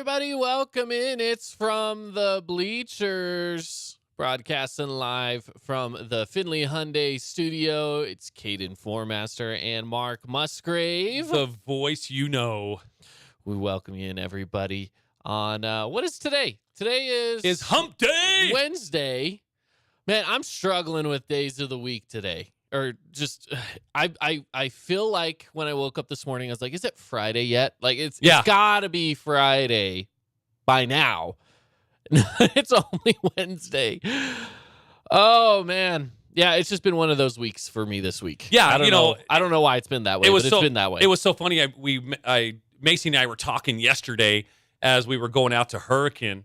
everybody. Welcome in. It's from the Bleachers, broadcasting live from the Findlay Hyundai studio. It's Caden Formaster and Mark Musgrave. The voice you know. We welcome you in, everybody, on what is today? Today is Hump Day. Wednesday. Man, I'm struggling with days of the week today. Or just, I feel like when I woke up this morning, I was like, is it Friday yet? Like, it's got to be Friday by now. It's only Wednesday. Oh, man. Yeah, it's just been one of those weeks for me this week. Yeah, I don't know why it's been that way, but it's been that way. It was so funny. Macy and I were talking yesterday as we were going out to Hurricane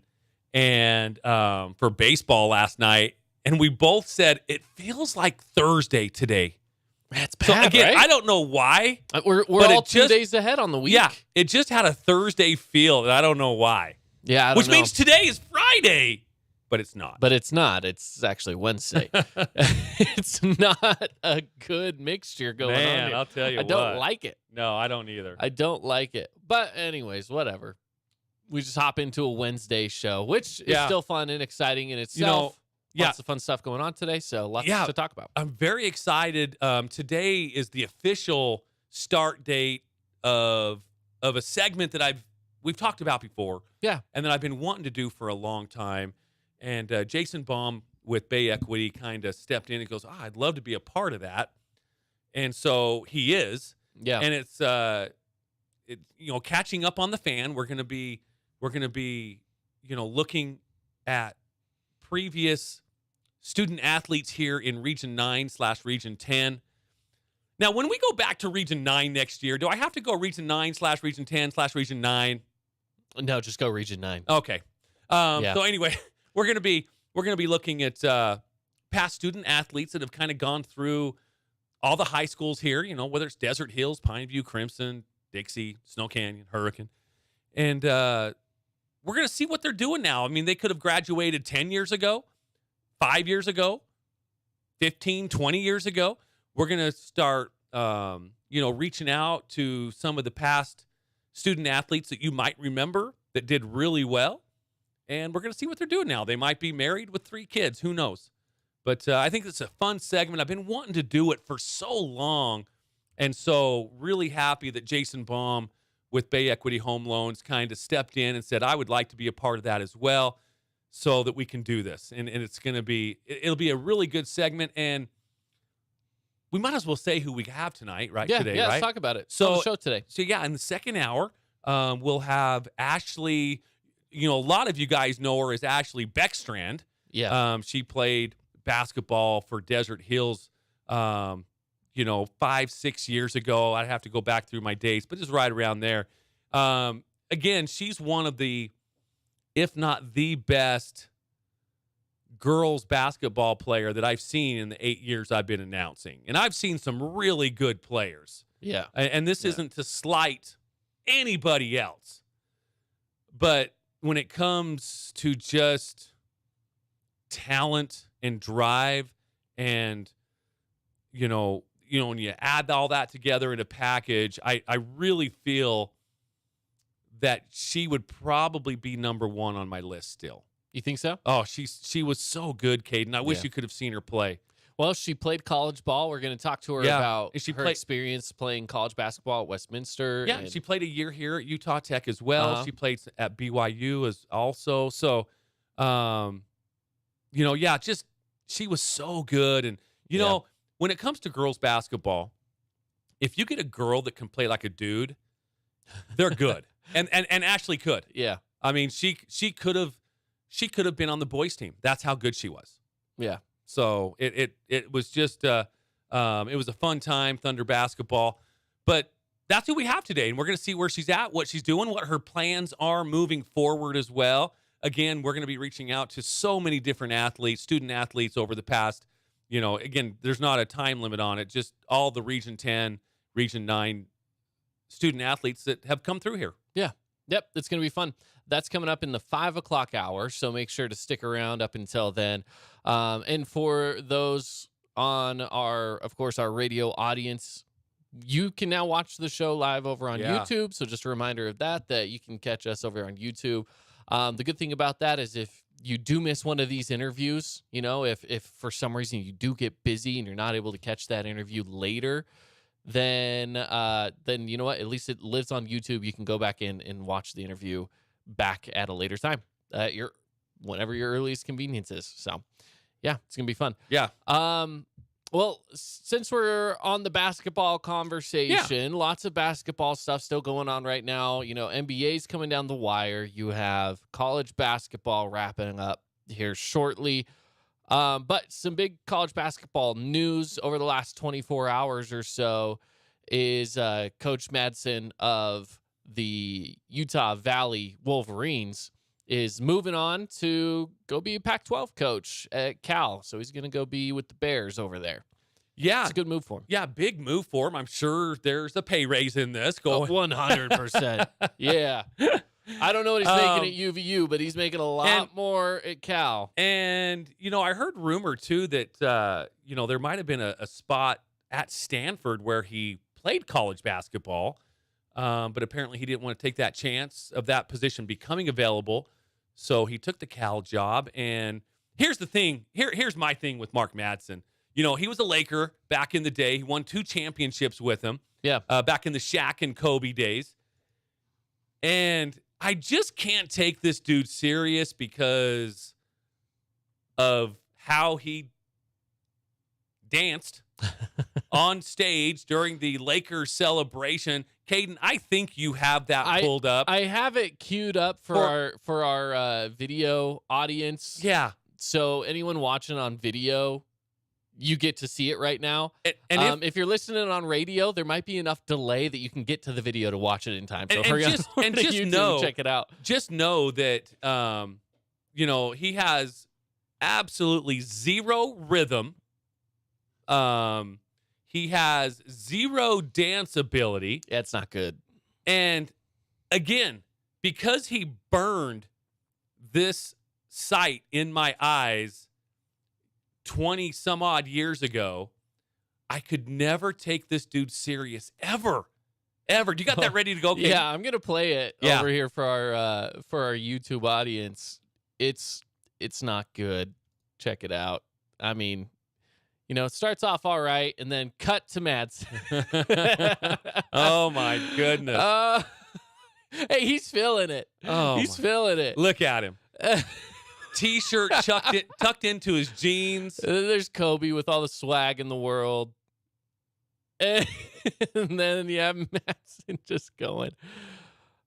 and for baseball last night. And we both said, it feels like Thursday today. That's bad, so again, right? I don't know why. We're all 2 days ahead on the week. Yeah, it just had a Thursday feel, and I don't know why. Yeah, Which means today is Friday, but it's not. But it's not. It's actually Wednesday. It's not a good mixture going on Man, here. I'll tell you I don't like it. No, I don't either. I don't like it. But anyways, whatever. We just hop into a Wednesday show, which is still fun and exciting in itself. Lots of fun stuff going on today, so lots to talk about. I'm very excited. Today is the official start date of a segment that we've talked about before. Yeah. And that I've been wanting to do for a long time. And Jason Baum with Bay Equity kind of stepped in and goes, I'd love to be a part of that. And so he is. Yeah. And it's catching up on the fan. We're gonna be looking at previous student athletes here in Region 9/Region 10. Now, when we go back to Region 9 next year, do I have to go Region 9/Region 10/Region 9? No, just go Region 9. Okay. So anyway, we're gonna be looking at past student athletes that have kind of gone through all the high schools here. Whether it's Desert Hills, Pineview, Crimson, Dixie, Snow Canyon, Hurricane, and we're gonna see what they're doing now. I mean, they could have graduated 10 years ago. 5 years ago, 15, 20 years ago. We're going to start, reaching out to some of the past student athletes that you might remember that did really well. And we're going to see what they're doing now. They might be married with 3 kids. Who knows? But I think it's a fun segment. I've been wanting to do it for so long. And so really happy that Jason Baum with Bay Equity Home Loans kind of stepped in and said, I would like to be a part of that as well, so that we can do this. And it's going to be, it'll be a really good segment. And we might as well say who we have tonight, right? Yeah, today, yeah, right? Let's talk about it. So, on the show today. So, in the second hour, we'll have Ashley. A lot of you guys know her as Ashley Beckstrand. Yeah. She played basketball for Desert Hills, 5-6 years ago. I'd have to go back through my dates, but just right around there. Again, she's one of the, if not the best girls basketball player that I've seen in the 8 years I've been announcing. And I've seen some really good players. Yeah. And this isn't to slight anybody else. But when it comes to just talent and drive and, when you add all that together in a package, I really feel that she would probably be number one on my list still. You think so? Oh, she was so good, Caden. I wish you could have seen her play. Well, she played college ball. We're going to talk to her about her experience playing college basketball at Westminster. Yeah, she played a year here at Utah Tech as well. She played at BYU as also. So, she was so good. And, when it comes to girls basketball, if you get a girl that can play like a dude, they're good. And Ashley could. Yeah. I mean, she could have been on the boys team. That's how good she was. Yeah. So it was just it was a fun time, Thunder basketball. But that's who we have today, and we're going to see where she's at, what she's doing, what her plans are moving forward as well. Again, we're going to be reaching out to so many different athletes, student athletes over the past. Again, there's not a time limit on it. Just all the Region 10, Region 9 student athletes that have come through here. Yeah. Yep. It's going to be fun. That's coming up in the 5 o'clock hour. So make sure to stick around up until then. And for those on our radio audience, you can now watch the show live over on Yeah. YouTube. So just a reminder of that you can catch us over on YouTube. The good thing about that is if you do miss one of these interviews, if for some reason you do get busy and you're not able to catch that interview later, then you know what? At least it lives on YouTube. You can go back in and watch the interview back at a later time, whenever your earliest convenience is. So, yeah, it's gonna be fun. Yeah. Well, since we're on the basketball conversation, lots of basketball stuff still going on right now. NBA's coming down the wire. You have college basketball wrapping up here shortly. But some big college basketball news over the last 24 hours or so is Coach Madsen of the Utah Valley Wolverines is moving on to go be a Pac-12 coach at Cal. So he's going to go be with the Bears over there. Yeah. It's a good move for him. Yeah, big move for him. I'm sure there's a pay raise in this going. 100%. Yeah. I don't know what he's making at UVU, but he's making a lot more at Cal. And, I heard rumor, too, that, there might have been a spot at Stanford where he played college basketball, but apparently he didn't want to take that chance of that position becoming available. So he took the Cal job. And here's the thing. Here's my thing with Mark Madsen. He was a Laker back in the day. He won 2 championships with him. Yeah. Back in the Shaq and Kobe days. And I just can't take this dude serious because of how he danced on stage during the Lakers celebration. Caden, I think you have that pulled up. I have it queued up for our video audience. Yeah. So anyone watching on video, you get to see it right now. And if you're listening on radio, there might be enough delay that you can get to the video to watch it in time. So hurry up to YouTube and check it out. Just know that, he has absolutely zero rhythm. He has zero dance ability. Yeah, it's not good. And again, because he burned this sight in my eyes 20 some odd years ago, I could never take this dude serious ever. Do you got that ready to go, Kate? Yeah, I'm gonna play it over here for our YouTube audience. It's not good. Check it out. I mean, it starts off all right, and then cut to Madsen. Oh my goodness! Hey, he's feeling it. He's feeling it. Look at him. T-shirt tucked into his jeans. There's Kobe with all the swag in the world. And then Madsen just going.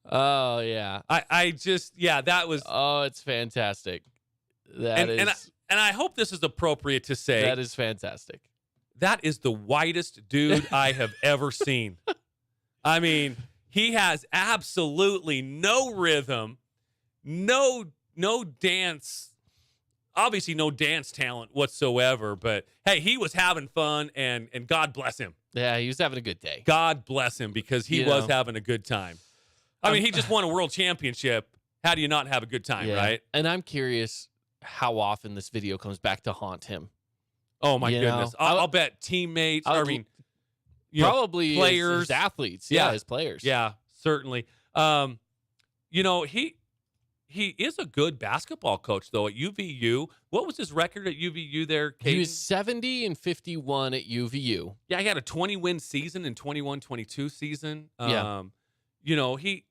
Oh yeah. That was. Oh, it's fantastic. And I hope this is appropriate to say. That is fantastic. That is the whitest dude I have ever seen. I mean, he has absolutely no rhythm, no dance, obviously no dance talent whatsoever, but hey, he was having fun and God bless him. Yeah, he was having a good day. God bless him because he was having a good time. I mean, he just won a world championship. How do you not have a good time, right? And I'm curious how often this video comes back to haunt him. Oh my goodness. I'll bet teammates, probably players, his athletes. Yeah, his players. Yeah, certainly. He is a good basketball coach, though, at UVU. What was his record at UVU there, Kate? He was 70-51 at UVU. Yeah, he had a 20-win season in 21-22 season. He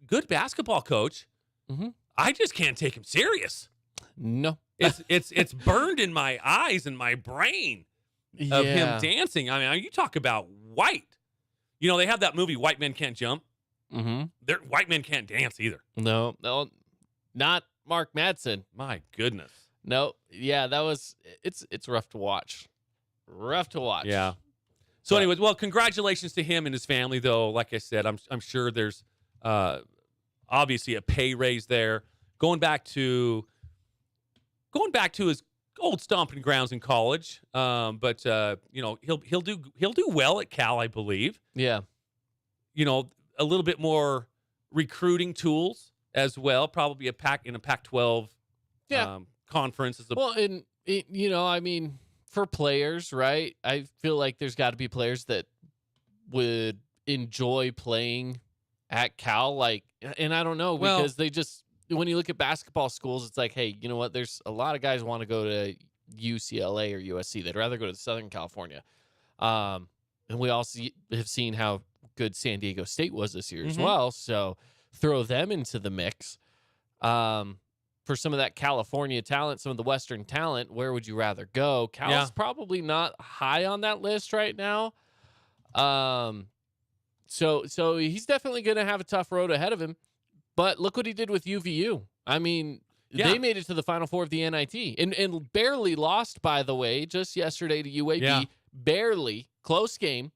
good basketball coach. Mm-hmm. I just can't take him serious. No. It's burned in my eyes and my brain of him dancing. I mean, you talk about white. They have that movie, White Men Can't Jump. Mm-hmm. White men can't dance either. No, not Mark Madsen. My goodness. No, yeah, it's rough to watch. Rough to watch. Yeah. So, anyways, well, congratulations to him and his family, though. Like I said, I'm sure there's obviously a pay raise there. Going back to his old stomping grounds in college, but he'll do well at Cal, I believe. Yeah. A little bit more recruiting tools as well. Probably in a Pac-12 conference. I mean, for players, right? I feel like there's got to be players that would enjoy playing at Cal. Like, and I don't know, because they just, when you look at basketball schools, it's like, hey, you know what? There's a lot of guys want to go to UCLA or USC. They'd rather go to Southern California. And we also have seen how good San Diego State was this year as well. So throw them into the mix. For some of that California talent, some of the Western talent, where would you rather go? Cal's probably not high on that list right now. So he's definitely going to have a tough road ahead of him. But look what he did with UVU. I mean, they made it to the Final Four of the NIT and barely lost, by the way, just yesterday to UAB. Yeah. Barely. Close game.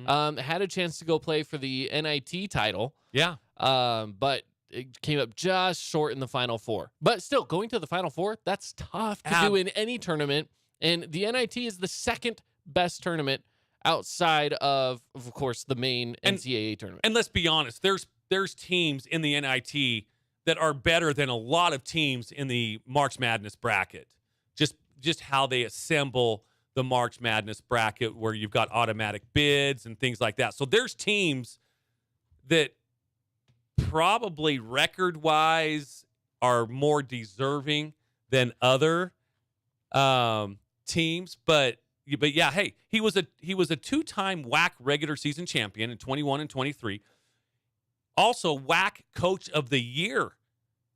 Had a chance to go play for the NIT title. Yeah. But it came up just short in the Final Four. But still, going to the Final Four, that's tough to do in any tournament. And the NIT is the second best tournament outside of course, the main NCAA tournament. And let's be honest, there's teams in the NIT that are better than a lot of teams in the March Madness bracket. Just how they assemble the March Madness bracket, where you've got automatic bids and things like that. So there's teams that probably record-wise are more deserving than other teams, but yeah, hey, he was a two-time WAC regular season champion in 21 and 23. Also WAC Coach of the Year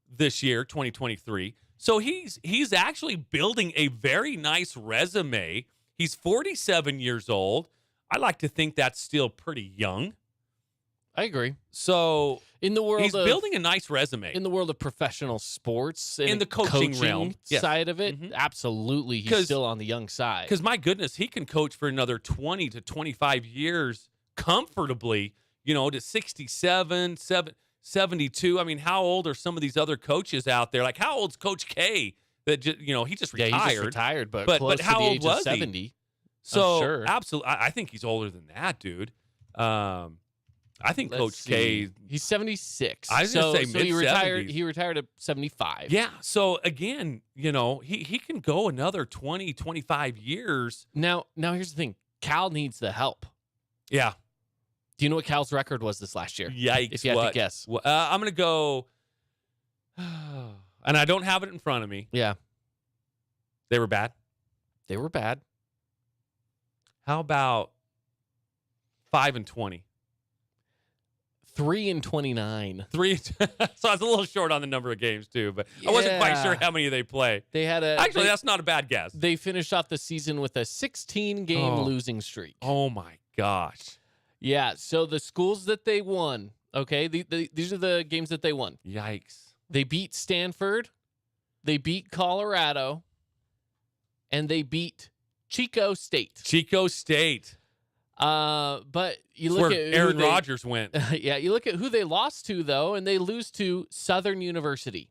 this year, 2023. So he's actually building a very nice resume. He's 47 years old. I like to think that's still pretty young. I agree. So in the world, he's building a nice resume. In the world of professional sports, and in the coaching realm side of it, absolutely, he's still on the young side. Because my goodness, he can coach for another 20 to 25 years comfortably. To 67, 72. I mean, how old are some of these other coaches out there? Like, how old's Coach K? That he just retired. Yeah, he's just retired, but close but how to the old age was of 70. He? So sure. Absolutely, I think he's older than that, dude. I think Coach K. He's 76. I was going to say mid-70s. He retired at 75. Yeah. So again, he can go another 20, 25 years. Now here's the thing. Cal needs the help. Yeah. Do you know what Cal's record was this last year? Yikes! If you had to guess, I'm going to go, and I don't have it in front of me. Yeah. They were bad. They were bad. How about 5-20? 3-29. So I was a little short on the number of games too, but I wasn't quite sure how many they play. Actually, that's not a bad guess. They finished off the season with a 16-game losing streak. Oh my gosh. Yeah. So the schools that they won. Okay, these are the games that they won. Yikes. They beat Stanford, they beat Colorado, and they beat Chico State. But you look at Aaron Rodgers went. Yeah, you look at who they lost to, though, and they lose to Southern University.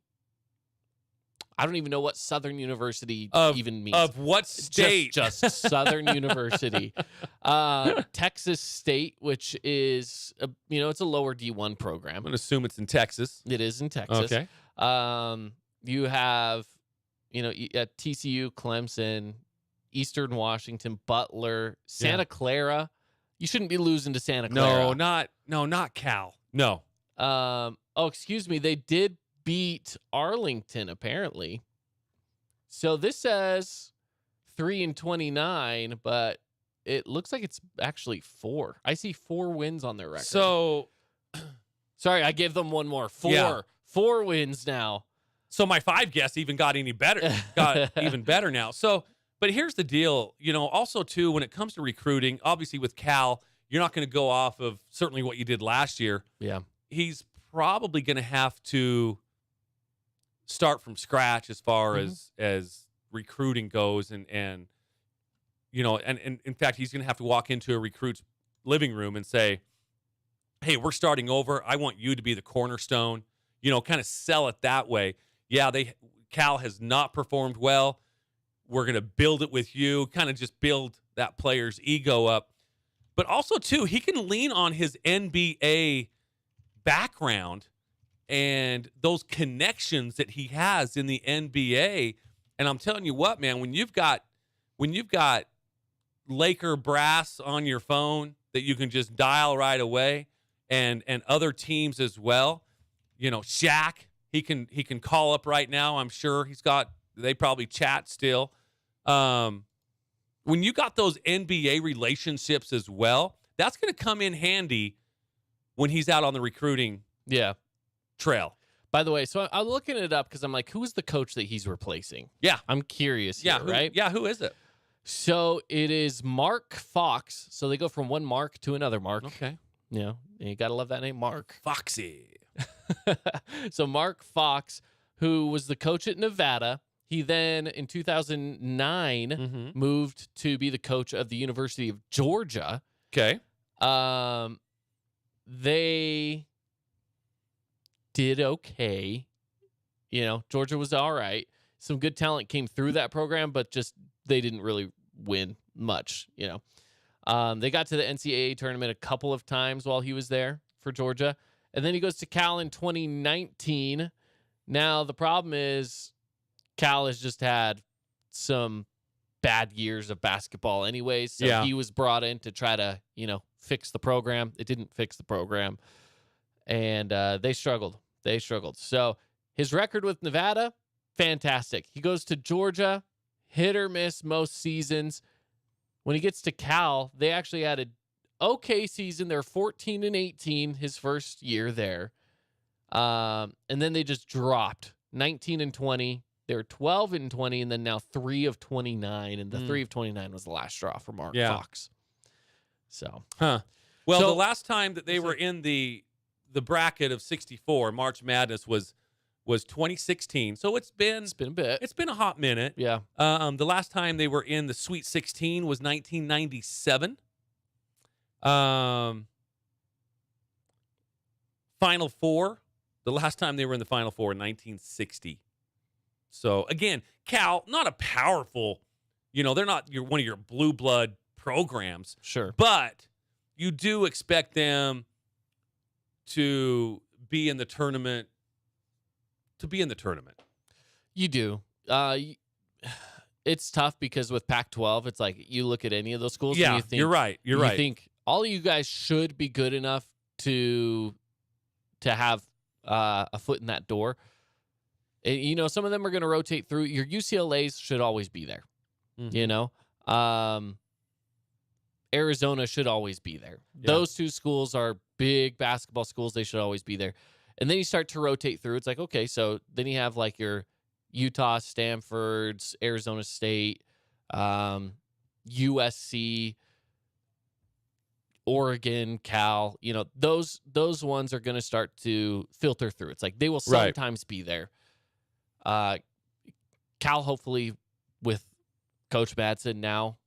I don't even know what Southern University even means. Of what state? Just Southern University. Texas State, which is, it's a lower D1 program. I'm going to assume it's in Texas. It is in Texas. Okay. You have, at TCU, Clemson, Eastern Washington, Butler, Santa Clara. You shouldn't be losing to Santa Clara. Not Cal. No. Excuse me. They did beat Arlington, apparently. So this says 3-29, but it looks like it's actually 4. I see 4 wins on their record. So, sorry, I gave them one more. 4. Yeah. 4 wins now. So my 5 guess even got even better now. So, but here's the deal, also too, when it comes to recruiting, obviously with Cal, you're not going to go off of certainly what you did last year. Yeah. He's probably going to have to start from scratch as far as recruiting goes. And in fact, he's going to have to walk into a recruit's living room and say, hey, we're starting over. I want you to be the cornerstone, kind of sell it that way. Yeah, Cal has not performed well. We're going to build it with you, kind of just build that player's ego up. But also, too, he can lean on his NBA background and those connections that he has in the NBA. And I'm telling you what, man, when you've got Laker brass on your phone that you can just dial right away, and other teams as well. Shaq, he can call up right now. I'm sure they probably chat still. When you got those NBA relationships as well, that's going to come in handy when he's out on the recruiting trail. By the way, so I'm looking it up because I'm like, who's the coach that he's replacing? Yeah. I'm curious here, right? Yeah, who is it? So it is Mark Fox. So they go from one Mark to another Mark. Okay. You got to love that name, Mark. Foxy. So Mark Fox, who was the coach at Nevada, he then in 2009 moved to be the coach of the University of Georgia. Okay. They did okay. Georgia was all right. Some good talent came through that program, but just they didn't really win much. They got to the NCAA tournament a couple of times while he was there for Georgia. And then he goes to Cal in 2019. Now, the problem is Cal has just had some bad years of basketball anyways. So he was brought in to try to, fix the program. It didn't fix the program. And they struggled. So his record with Nevada, fantastic. He goes to Georgia, hit or miss most seasons. When he gets to Cal, they actually had an okay season. They're 14-18 his first year there. And then they just dropped 19-20. They were 12-20, and then now 3 of 29. And the 3 of 29 was the last straw for Mark Fox. So, Well, the last time that they were in the bracket of 64, March Madness was 2016. So it's been a bit. It's been a hot minute. Yeah. The last time they were in the Sweet 16 was 1997. Final Four. The last time they were in the Final Four, 1960. So again, Cal, not a powerful, they're not one of your blue blood programs. Sure. But you do expect them to be in the tournament. You do. It's tough because with Pac-12, it's like you look at any of those schools and you think, you're right. You think all of you guys should be good enough to have a foot in that door. And, some of them are going to rotate through. Your UCLAs should always be there. Arizona should always be there. Yeah. Those two schools are big basketball schools. They should always be there. And then you start to rotate through. It's like, okay, so then you have like your Utah, Stanfords, Arizona State, USC, Oregon, Cal. Those ones are going to start to filter through. It's like they will sometimes be there. Cal, hopefully, with Coach Madsen now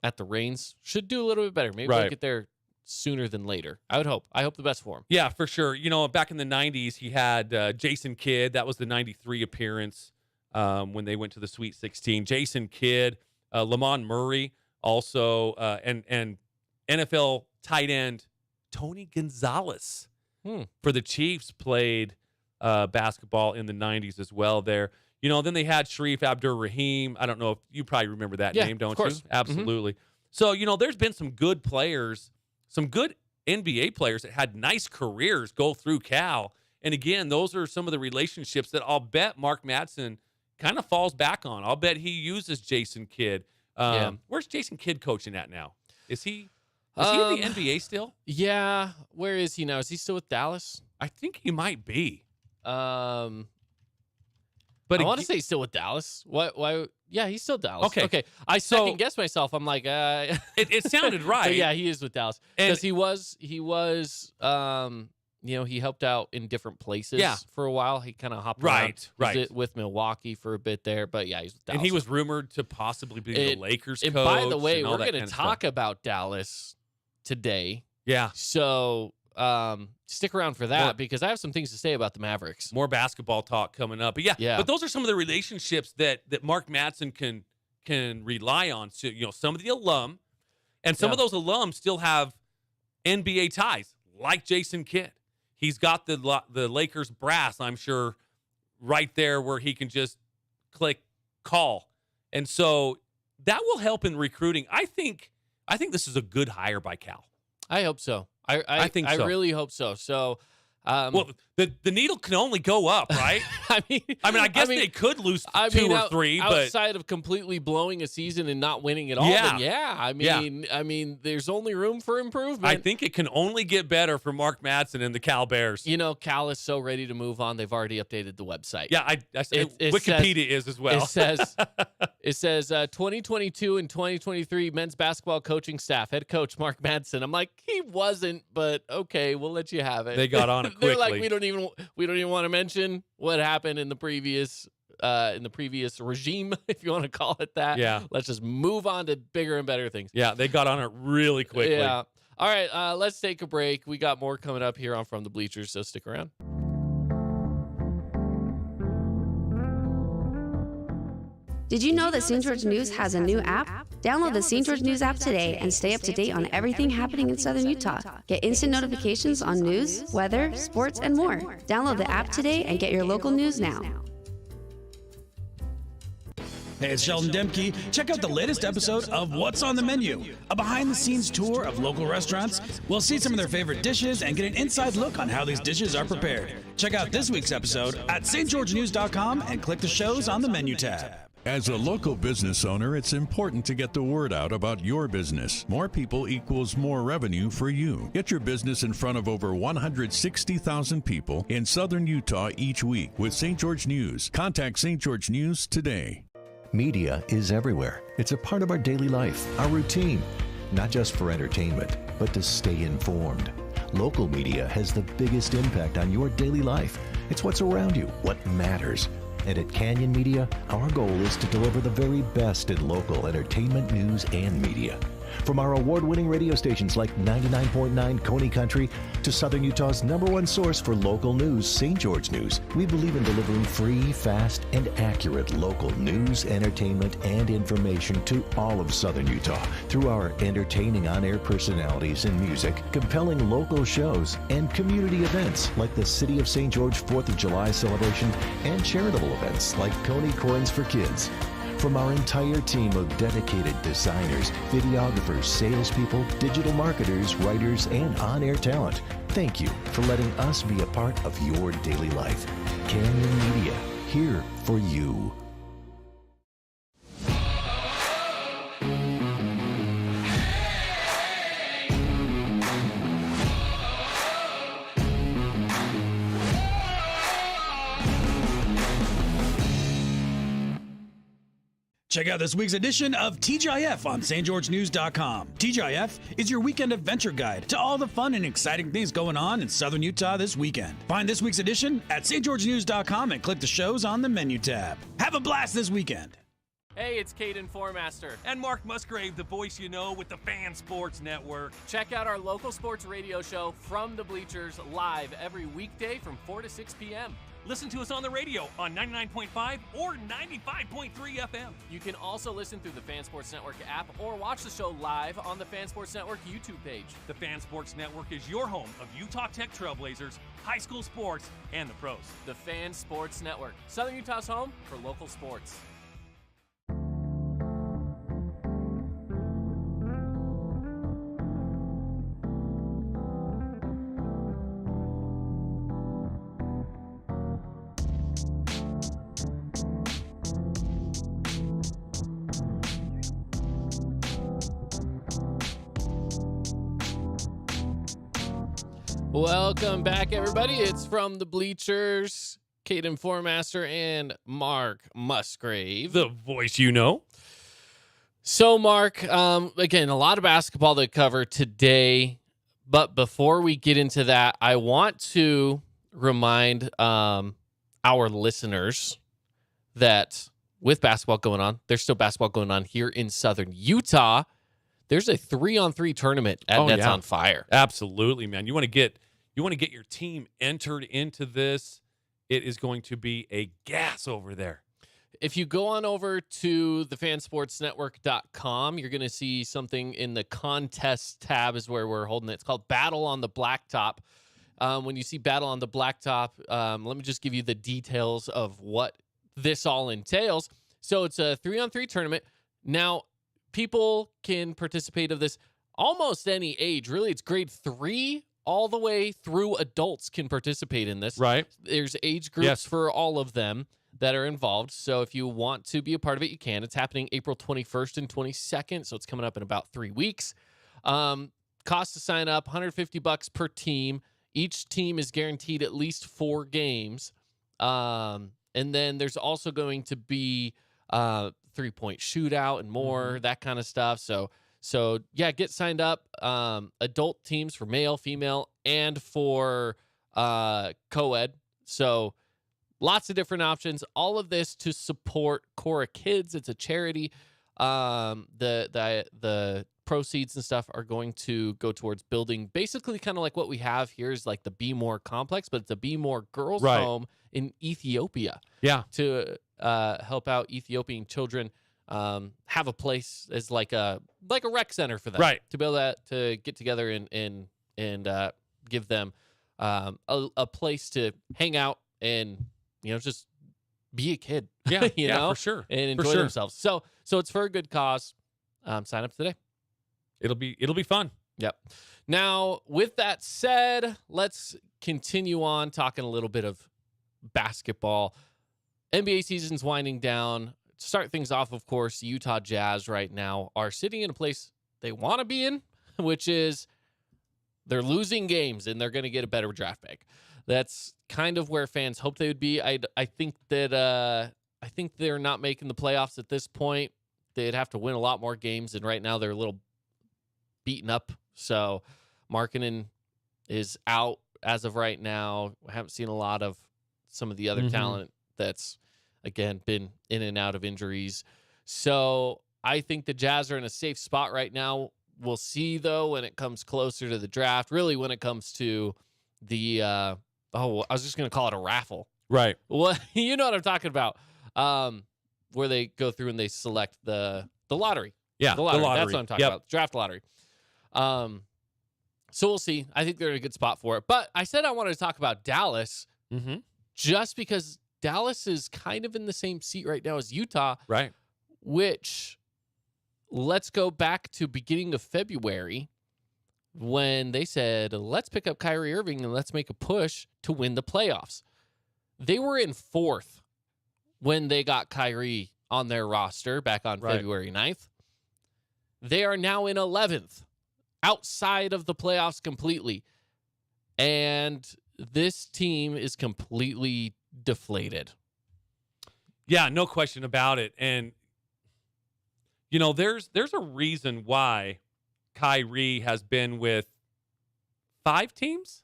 at the reins, should do a little bit better. Maybe they'll get there sooner than later. I would hope. I hope the best for him. Yeah, for sure. Back in the 90s, he had Jason Kidd. That was the 93 appearance when they went to the Sweet 16. Jason Kidd, Lamont Murray, also, and NFL tight end Tony Gonzalez for the Chiefs played basketball in the 90s as well there. Then they had Sharif Abdur-Rahim. I don't know if you probably remember that name, don't you? Absolutely. So, there's been some good players, some good NBA players that had nice careers go through Cal. And again, those are some of the relationships that I'll bet Mark Madsen kind of falls back on. I'll bet he uses Jason Kidd. Where's Jason Kidd coaching at now? Is he in the NBA still? Yeah. Where is he now? Is he still with Dallas? I think he might be. But I want to say he's still with Dallas. Why? Yeah, he's still Dallas. Okay. I second guess myself. I'm like, it sounded right. So yeah, he is with Dallas because he was. He helped out in different places for a while. He kind of hopped around. Right. With Milwaukee for a bit there, but yeah, he's with Dallas. And he was rumored to possibly be the Lakers coach. And by the way, we're going to talk about Dallas today. Yeah. So stick around for that because I have some things to say about the Mavericks. More basketball talk coming up. But but those are some of the relationships that Mark Madsen can rely on. So, some of the alum and some of those alums still have NBA ties, like Jason Kidd. He's got the Lakers brass, I'm sure, right there where he can just click call. And so that will help in recruiting. I think this is a good hire by Cal. I hope so. I think so. I really hope so. So, well, the needle can only go up, right? I guess they could lose two or three, but outside of completely blowing a season and not winning at all, then I mean, there's only room for improvement. I think it can only get better for Mark Madsen and the Cal Bears. Cal is so ready to move on. They've already updated the website. Yeah, Wikipedia is as well. It says 2022 and 2023 men's basketball coaching staff, head coach Mark Madsen. I'm like, he wasn't, but okay, we'll let you have it. They got on it quickly. They're like, we don't even want to mention what happened in the previous regime, if you want to call it that. Yeah. Let's just move on to bigger and better things. Yeah, they got on it really quickly. Yeah. All right, let's take a break. We got more coming up here on From the Bleachers, so stick around. Did you know that St. George News has a new app? Download the St. George News app today and stay up to date on everything happening in Southern Utah. Get instant notifications on news, weather, sports, and more. Download the app today and get your local news now. Hey, it's Sheldon Demke. Check out the latest episode of What's on the Menu, a behind-the-scenes tour of local restaurants. We'll see some of their favorite dishes and get an inside look on how these dishes are prepared. Check out this week's episode at stgeorgenews.com and click the shows on the menu tab. As a local business owner, it's important to get the word out about your business. More people equals more revenue for you. Get your business in front of over 160,000 people in Southern Utah each week with St. George News. Contact St. George News today. Media is everywhere. It's a part of our daily life, our routine, not just for entertainment, but to stay informed. Local media has the biggest impact on your daily life. It's what's around you, what matters. And at Canyon Media, our goal is to deliver the very best in local entertainment, news, and media. From our award-winning radio stations like 99.9 Coney Country to Southern Utah's #1 source for local news, St. George News, we believe in delivering free, fast, and accurate local news, entertainment, and information to all of Southern Utah through our entertaining on-air personalities and music, compelling local shows, and community events like the City of St. George 4th of July celebration and charitable events like Coney Corns for Kids. From our entire team of dedicated designers, videographers, salespeople, digital marketers, writers, and on-air talent, thank you for letting us be a part of your daily life. Canyon Media, here for you. Check out this week's edition of TGIF on stgeorgenews.com. TGIF is your weekend adventure guide to all the fun and exciting things going on in Southern Utah this weekend. Find this week's edition at stgeorgenews.com and click the shows on the menu tab. Have a blast this weekend. Hey, it's Caden Formaster. And Mark Musgrave, the voice you know with the Fan Sports Network. Check out our local sports radio show, From the Bleachers, live every weekday from 4 to 6 p.m. Listen to us on the radio on 99.5 or 95.3 FM. You can also listen through the Fan Sports Network app or watch the show live on the Fan Sports Network YouTube page. The Fan Sports Network is your home of Utah Tech Trailblazers, high school sports, and the pros. The Fan Sports Network, Southern Utah's home for local sports. Welcome back, everybody. It's From the Bleachers, Caden Formaster and Mark Musgrave. The voice you know. So, Mark, again, a lot of basketball to cover today. But before we get into that, I want to remind our listeners that with basketball going on, there's still basketball going on here in Southern Utah. There's a 3-on-3 tournament that's on fire. Absolutely, man. You want to get your team entered into this. It is going to be a gas over there. If you go on over to thefansportsnetwork.com, you're going to see something in the contest tab is where we're holding it. It's called Battle on the Blacktop. When you see Battle on the Blacktop, let me just give you the details of what this all entails. So it's a 3-on-3 tournament. Now, people can participate of this almost any age. Really, it's grade 3 all the way through adults can participate in this. Right. There's age groups for all of them that are involved. So if you want to be a part of it, you can. It's happening April 21st and 22nd. So it's coming up in about 3 weeks. Cost to sign up, $150 per team. Each team is guaranteed at least 4 games. And then there's also going to be 3-point shootout and more, that kind of stuff. So yeah, get signed up. Adult teams for male, female, and for co-ed. So lots of different options. All of this to support Cora Kids. It's a charity. The proceeds and stuff are going to go towards building basically kind of like what we have here is like the Be More complex, but it's a Be More girls home in Ethiopia. Yeah. To help out Ethiopian children have a place as like a rec center for them. Right. To be able to get together and give them a place to hang out and, just be a kid. Yeah. you know, for sure. And enjoy themselves. So it's for a good cause. Sign up today. It'll be fun. Yep. Now, with that said, let's continue on talking a little bit of basketball. NBA season's winding down. To start things off, of course, Utah Jazz right now are sitting in a place they want to be in, which is they're losing games and they're going to get a better draft pick. That's kind of where fans hoped they would be. I think that I think they're not making the playoffs at this point. They'd have to win a lot more games, and right now they're a little beaten up. So Markkanen is out as of right now. I haven't seen a lot of some of the other talent that's, again, been in and out of injuries. So I think the Jazz are in a safe spot right now. We'll see, though, when it comes closer to the draft, really when it comes to the I was just going to call it a raffle. Right. Well, you know what I'm talking about, where they go through and they select the lottery. Yeah, the lottery. The lottery. That's what I'm talking about. Draft lottery. So we'll see. I think they're in a good spot for it. But I said I wanted to talk about Dallas just because Dallas is kind of in the same seat right now as Utah. Right. Which, let's go back to beginning of February when they said, let's pick up Kyrie Irving and let's make a push to win the playoffs. They were in 4th when they got Kyrie on their roster back on February 9th. They are now in 11th, outside of the playoffs completely. And this team is completely deflated. Yeah, no question about it. And, there's a reason why Kyrie has been with 5 teams?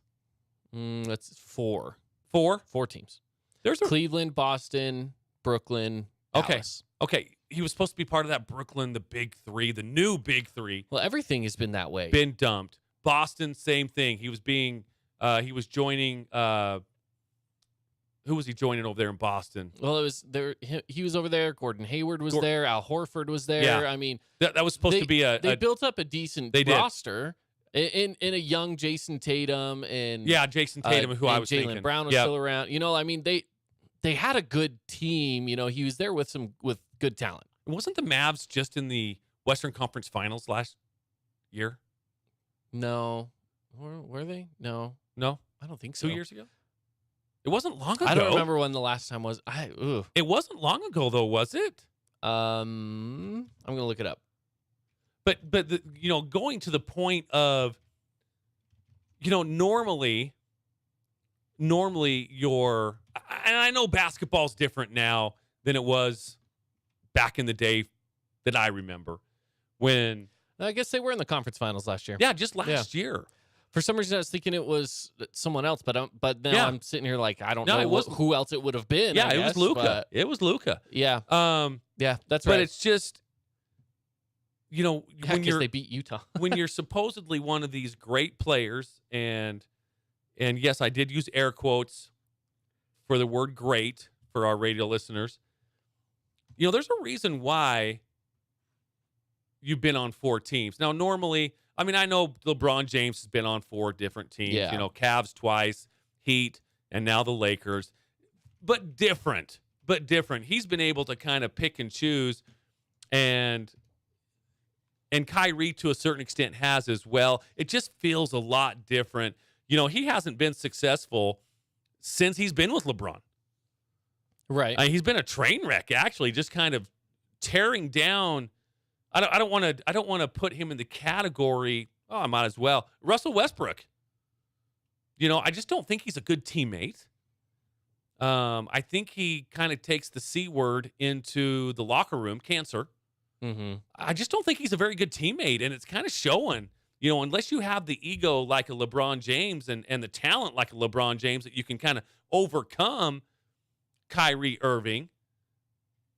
That's 4. 4? 4 teams. There's Cleveland, Boston, Brooklyn, Dallas. Okay. He was supposed to be part of that Brooklyn, the big 3, the new big 3. Well, everything has been that way. Been dumped. Boston, same thing. He was joining, who was he joining over there in Boston? Well, it was there. He was over there. Gordon Hayward was there. Al Horford was there. Yeah. I mean, that was supposed to be they built up a decent roster in a young Jason Tatum and Jason Tatum, who I was thinking. Jaylen Brown was still around. I mean, they had a good team. He was there with good talent. Wasn't the Mavs just in the Western Conference Finals last year? No. Were they? No. I don't think so. 2 years ago? It wasn't long ago. I don't remember when the last time was. It wasn't long ago, though, was it? I'm going to look it up. But going to the point of, normally and I know basketball's different now than it was back in the day that I remember when. I guess they were in the conference finals last year. Yeah, just last year. For some reason, I was thinking it was someone else, but now I'm sitting here like I don't know who else it would have been. Yeah, it was Luka. It was Luka. Yeah. Yeah, that's right. But it's just, when they beat Utah, when you're supposedly one of these great players, and yes, I did use air quotes for the word "great" for our radio listeners. There's a reason why you've been on 4 teams. Now, normally, I mean, I know LeBron James has been on 4 different teams. Yeah. Cavs twice, Heat, and now the Lakers. But different. He's been able to kind of pick and choose. And And Kyrie, to a certain extent, has as well. It just feels a lot different. He hasn't been successful since he's been with LeBron. Right. He's been a train wreck, actually, just kind of tearing down. I don't want to put him in the category. Oh, I might as well. Russell Westbrook. I just don't think he's a good teammate. I think he kind of takes the C word into the locker room, cancer. Mm-hmm. I just don't think he's a very good teammate, and it's kind of showing. Unless you have the ego like a LeBron James and the talent like a LeBron James that you can kind of overcome Kyrie Irving,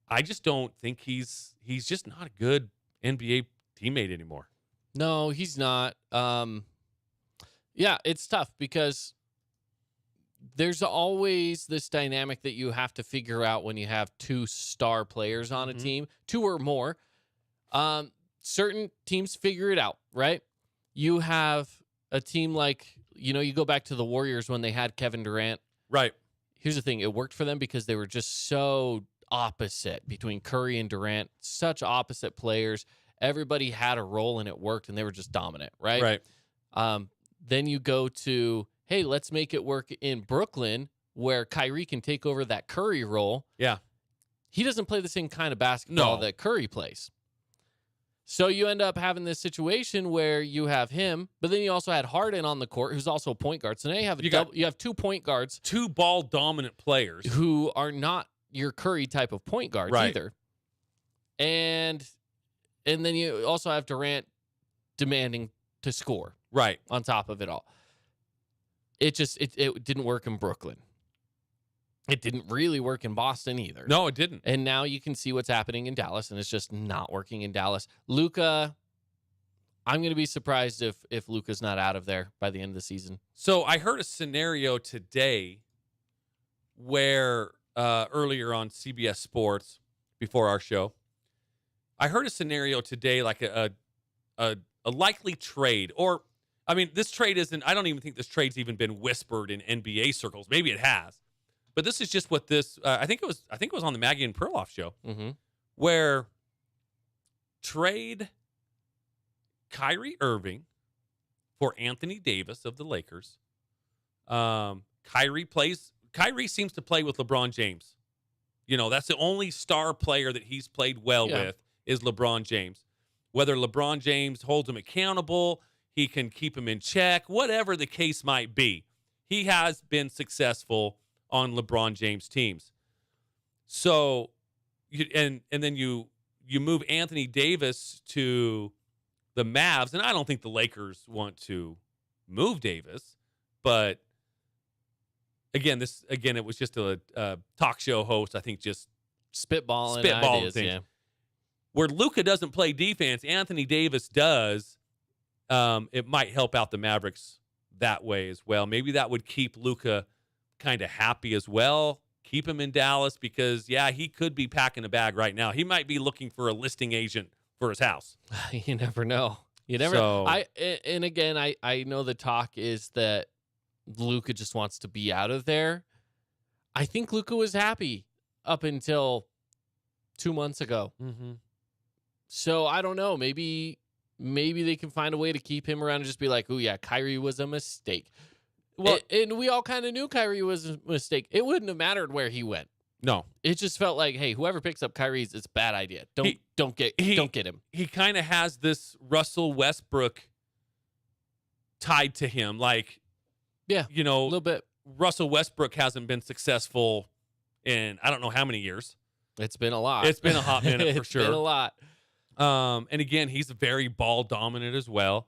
I just don't think he's just not a good NBA teammate anymore. No, he's not. Yeah, it's tough because there's always this dynamic that you have to figure out when you have two star players on a team, two or more. Certain teams figure it out, right? You have a team like, you go back to the Warriors when they had Kevin Durant. Right. Here's the thing. It worked for them because they were just so opposite between Curry and Durant, such opposite players. Everybody had a role and it worked and they were just dominant, right? Right. Then you go to, hey, let's make it work in Brooklyn where Kyrie can take over that Curry role. Yeah. He doesn't play the same kind of basketball that Curry plays. So you end up having this situation where you have him, but then you also had Harden on the court, who's also a point guard. So now you have 2 point guards, 2 ball dominant players who are not your Curry type of point guards either. And then you also have Durant demanding to score right on top of it all. It didn't work in Brooklyn. It didn't really work in Boston either. No, it didn't. And now you can see what's happening in Dallas, and it's just not working in Dallas. Luka, I'm going to be surprised if Luka's not out of there by the end of the season. So I heard a scenario today where earlier on CBS Sports, before our show, I heard a scenario today like a likely trade. Or, I mean, this trade isn't, I don't even think this trade's even been whispered in NBA circles. Maybe it has. But this is just what this. I think it was on the Maggie and Perloff show, where trade Kyrie Irving for Anthony Davis of the Lakers. Kyrie seems to play with LeBron James. That's the only star player that he's played well with is LeBron James. Whether LeBron James holds him accountable, he can keep him in check, whatever the case might be, he has been successful on LeBron James teams. So, and then you move Anthony Davis to the Mavs, and I don't think the Lakers want to move Davis, but again, it was just a talk show host, I think, just spitballing things. Yeah. Where Luka doesn't play defense, Anthony Davis does. It might help out the Mavericks that way as well. Maybe that would keep Luka kind of happy as well. Keep him in Dallas because, he could be packing a bag right now. He might be looking for a listing agent for his house. You never know. You never know. I know the talk is that Luka just wants to be out of there. I think Luka was happy up until 2 months ago. Mm-hmm. So I don't know. Maybe they can find a way to keep him around and just be like, oh, yeah, Kyrie was a mistake. Well, and we all kind of knew Kyrie was a mistake. It wouldn't have mattered where he went. No, it just felt like, hey, whoever picks up Kyrie's, it's a bad idea. Don't get him. He kind of has this Russell Westbrook tied to him, like, a little bit. Russell Westbrook hasn't been successful in I don't know how many years. It's been a lot. It's been a hot minute for sure. It's been a lot. And again, he's very ball dominant as well.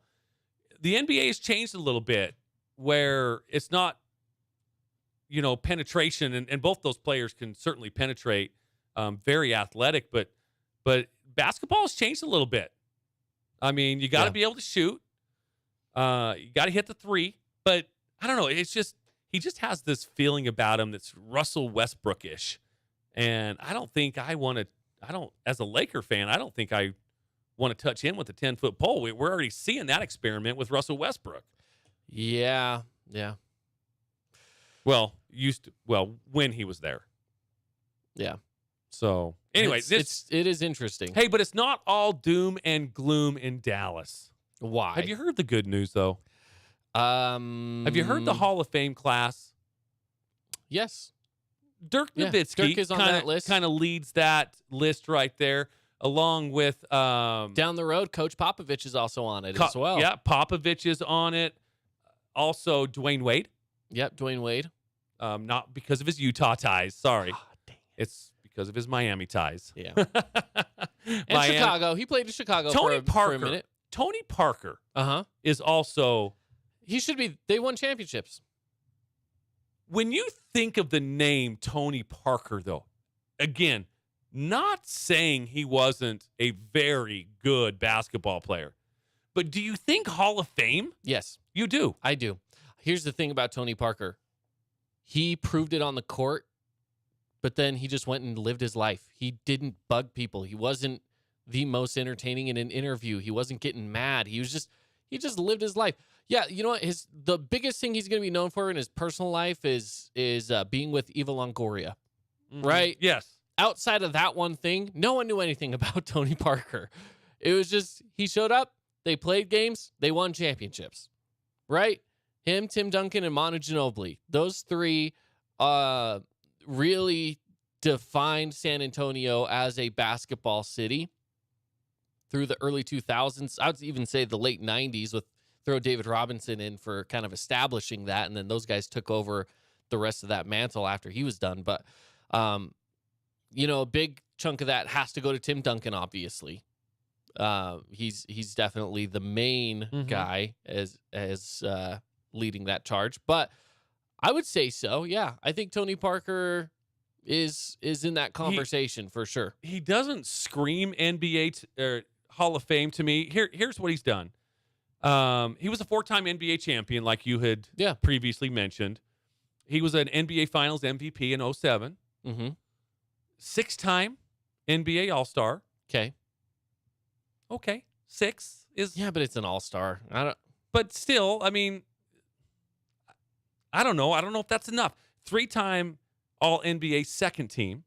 The NBA has changed a little bit, where it's not, penetration, and both those players can certainly penetrate, very athletic, but basketball has changed a little bit. I mean, you got to be able to shoot. You got to hit the three, but I don't know. It's just, he just has this feeling about him that's Russell Westbrook-ish. And I don't think as a Laker fan, I don't think I want to touch him with a 10-foot pole. We're already seeing that experiment with Russell Westbrook. Yeah. Well, when he was there. Yeah. So anyway, it is interesting. Hey, but it's not all doom and gloom in Dallas. Why? Have you heard the good news though? Have you heard the Hall of Fame class? Yes. Dirk Nowitzki Dirk is on that list. Kind of leads that list right there, along with down the road, Coach Popovich is also on it as well. Yeah, Popovich is on it. Also, Dwayne Wade. Yep, Dwayne Wade. Not because of his Utah ties. Sorry. Oh, dang it. It's because of his Miami ties. Yeah. And Chicago. He played in Chicago for a minute. Tony Parker Uh-huh. is also... He should be. They won championships. When you think of the name Tony Parker, though, again, not saying he wasn't a very good basketball player, but do you think Hall of Fame? Yes. You do. I do. Here's the thing about Tony Parker. He proved it on the court, but then he just went and lived his life. He didn't bug people. He wasn't the most entertaining in an interview. He wasn't getting mad. He just lived his life. Yeah, you know what? The biggest thing he's going to be known for in his personal life is being with Eva Longoria, right? Yes. Outside of that one thing, no one knew anything about Tony Parker. It was just he showed up, they played games, they won championships, right? Him, Tim Duncan, and Manu Ginobili. Those three really defined San Antonio as a basketball city through the early 2000s. I would even say the late 90s with throw David Robinson in for kind of establishing that, and then those guys took over the rest of that mantle after he was done. But, a big chunk of that has to go to Tim Duncan, obviously. He's definitely the main guy as leading that charge. But I would say so, yeah. I think Tony Parker is in that conversation for sure. He doesn't scream NBA or Hall of Fame to me. Here's what he's done. He was a 4-time NBA champion, like you had previously mentioned. He was an NBA Finals MVP in 2007. 6-time NBA All-Star. Okay. 6 is... Yeah, but it's an All-Star. But still, I mean, I don't know. I don't know if that's enough. 3-time All-NBA second team.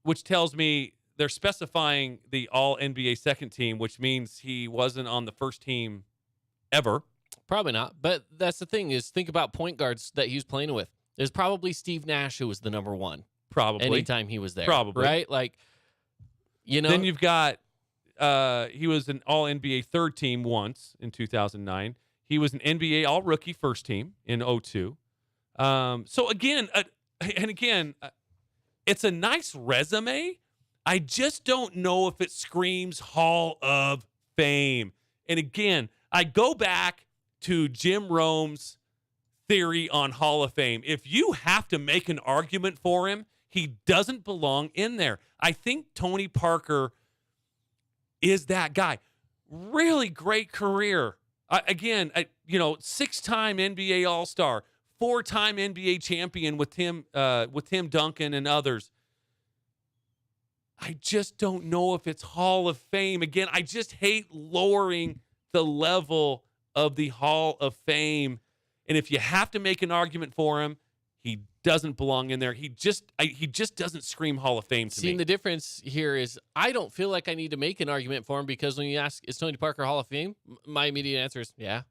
Which tells me they're specifying the All-NBA second team, which means he wasn't on the first team ever. Probably not. But that's the thing is, think about point guards that he was playing with. It was probably Steve Nash who was the number one. Probably. Anytime he was there. Probably. Right? Like, Then you've got, he was an All-NBA third team once in 2009. He was an NBA All-Rookie first team in 2002. So again, it's a nice resume. I just don't know if it screams Hall of Fame. And again, I go back to Jim Rome's theory on Hall of Fame. If you have to make an argument for him, he doesn't belong in there. I think Tony Parker is that guy. Really great career. 6-time NBA All-Star, 4-time NBA champion with Tim Duncan and others. I just don't know if it's Hall of Fame. Again, I just hate lowering the level of the Hall of Fame. And if you have to make an argument for him, he doesn't belong in there. He just doesn't scream Hall of Fame to me. See, the difference here is I don't feel like I need to make an argument for him because when you ask, is Tony Parker Hall of Fame? My immediate answer is, yeah.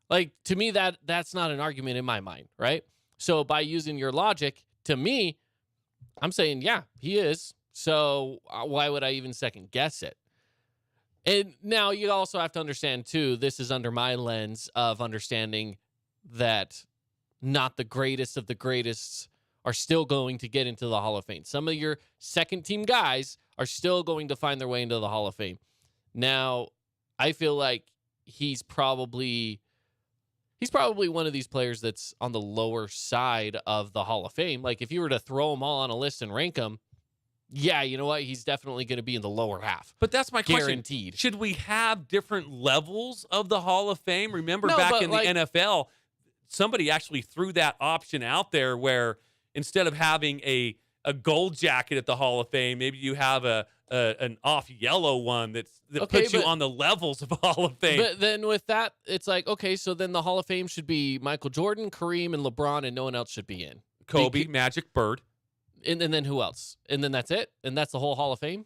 Like, to me, that's not an argument in my mind, right? So by using your logic, to me, I'm saying, yeah, he is. So why would I even second guess it? And now you also have to understand, too, this is under my lens of understanding that not the greatest of the greatest are still going to get into the Hall of Fame. Some of your second-team guys are still going to find their way into the Hall of Fame. Now, I feel like he's probably one of these players that's on the lower side of the Hall of Fame. Like, if you were to throw them all on a list and rank them, yeah, you know what? He's definitely going to be in the lower half. But that's my question. Guaranteed. Should we have different levels of the Hall of Fame? Remember back in the NFL, somebody actually threw that option out there where instead of having a gold jacket at the Hall of Fame, maybe you have a an off yellow one that puts you on the levels of Hall of Fame. But then with that, it's like, okay, so then the Hall of Fame should be Michael Jordan, Kareem, and LeBron, and no one else should be in. Kobe, Magic, Bird. And then who else? And then that's it? And that's the whole Hall of Fame?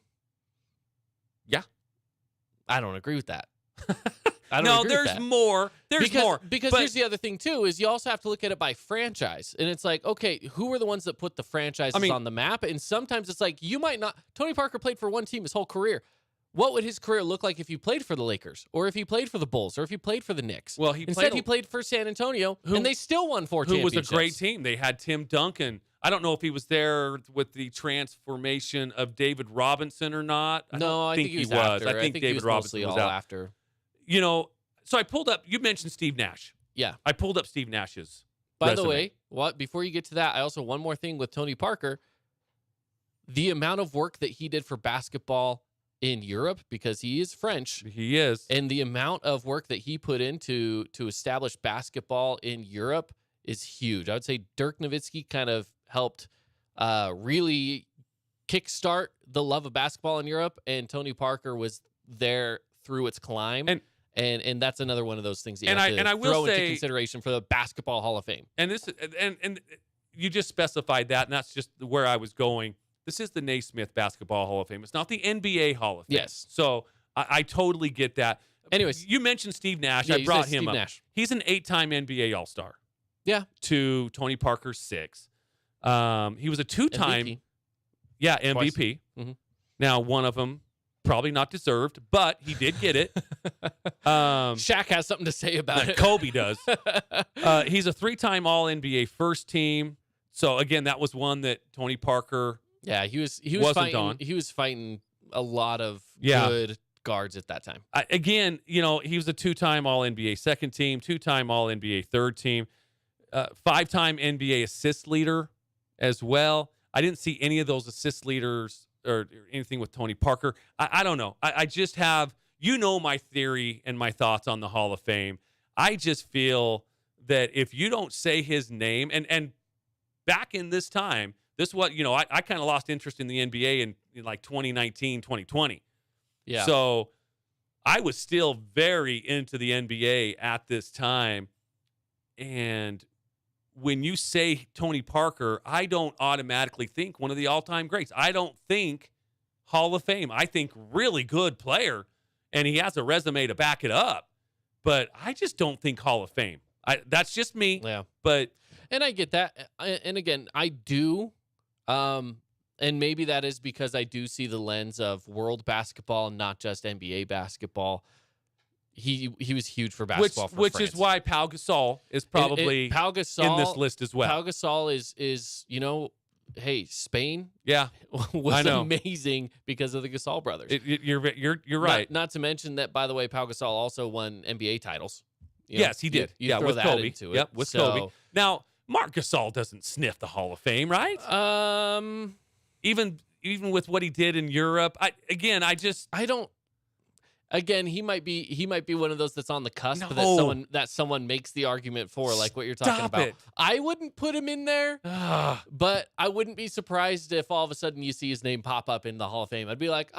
Yeah. I don't agree with that. There's more. There's more. Because here's the other thing, too, is you also have to look at it by franchise. And it's like, okay, who are the ones that put the franchises on the map? And sometimes it's like, you might not. Tony Parker played for one team his whole career. What would his career look like if he played for the Lakers, or if he played for the Bulls, or if he played for the Knicks? Well, he played for San Antonio, and they still won 4 championships. Who was a great team. They had Tim Duncan. I don't know if he was there with the transformation of David Robinson or not. I think he was. After. I think David Robinson was out after. So I pulled up. You mentioned Steve Nash. Yeah, I pulled up Steve Nash's. By resume. the way, before you get to that, I also one more thing with Tony Parker. The amount of work that he did for basketball in Europe, because he is French. He is. And the amount of work that he put into to establish basketball in Europe is huge. I would say Dirk Nowitzki kind of helped really kickstart the love of basketball in Europe, and Tony Parker was there through its climb. And that's another one of those things that you have to throw into consideration for the Basketball Hall of Fame. And this and you just specified that, and that's just where I was going. This is the Naismith Basketball Hall of Fame. It's not the NBA Hall of Fame. Yes. So I totally get that. Anyways. You mentioned Steve Nash. Yeah, I brought him Steve up. Nash. He's an 8-time NBA All-Star. Yeah. To Tony Parker's 6. He was a 2-time. MVP. Yeah, MVP. Mm-hmm. Now, one of them probably not deserved, but he did get it. Shaq has something to say about it. Kobe does. He's a 3-time All-NBA first team. So, again, that was one that Tony Parker... Yeah, he was wasn't on. He was fighting a lot of good guards at that time. Again, he was a 2-time All-NBA second team, 2-time All-NBA third team, 5-time NBA assist leader as well. I didn't see any of those assist leaders or anything with Tony Parker. I don't know. I just have, my theory and my thoughts on the Hall of Fame. I just feel that if you don't say his name, and back in this time, this was, I kind of lost interest in the NBA in like 2019, 2020. Yeah. So I was still very into the NBA at this time. And when you say Tony Parker, I don't automatically think one of the all-time greats. I don't think Hall of Fame. I think really good player, and he has a resume to back it up. But I just don't think Hall of Fame. That's just me. Yeah. And I get that. And again, I do. And maybe that is because I do see the lens of world basketball, not just NBA basketball. He was huge for basketball, which France. is why Pau Gasol is probably Pau Gasol, in this list as well. Pau Gasol is hey, Spain, I was know. amazing because of the Gasol brothers. You're right. Not to mention that, by the way, Pau Gasol also won NBA titles. Yes, he did. You throw with that Kobe. into it. Yep, with Kobe. Now, Marc Gasol doesn't sniff the Hall of Fame, right? Even with what he did in Europe. Again, he might be one of those that's on the cusp that someone makes the argument for, like what you're talking about. I wouldn't put him in there, but I wouldn't be surprised if all of a sudden you see his name pop up in the Hall of Fame. I'd be like,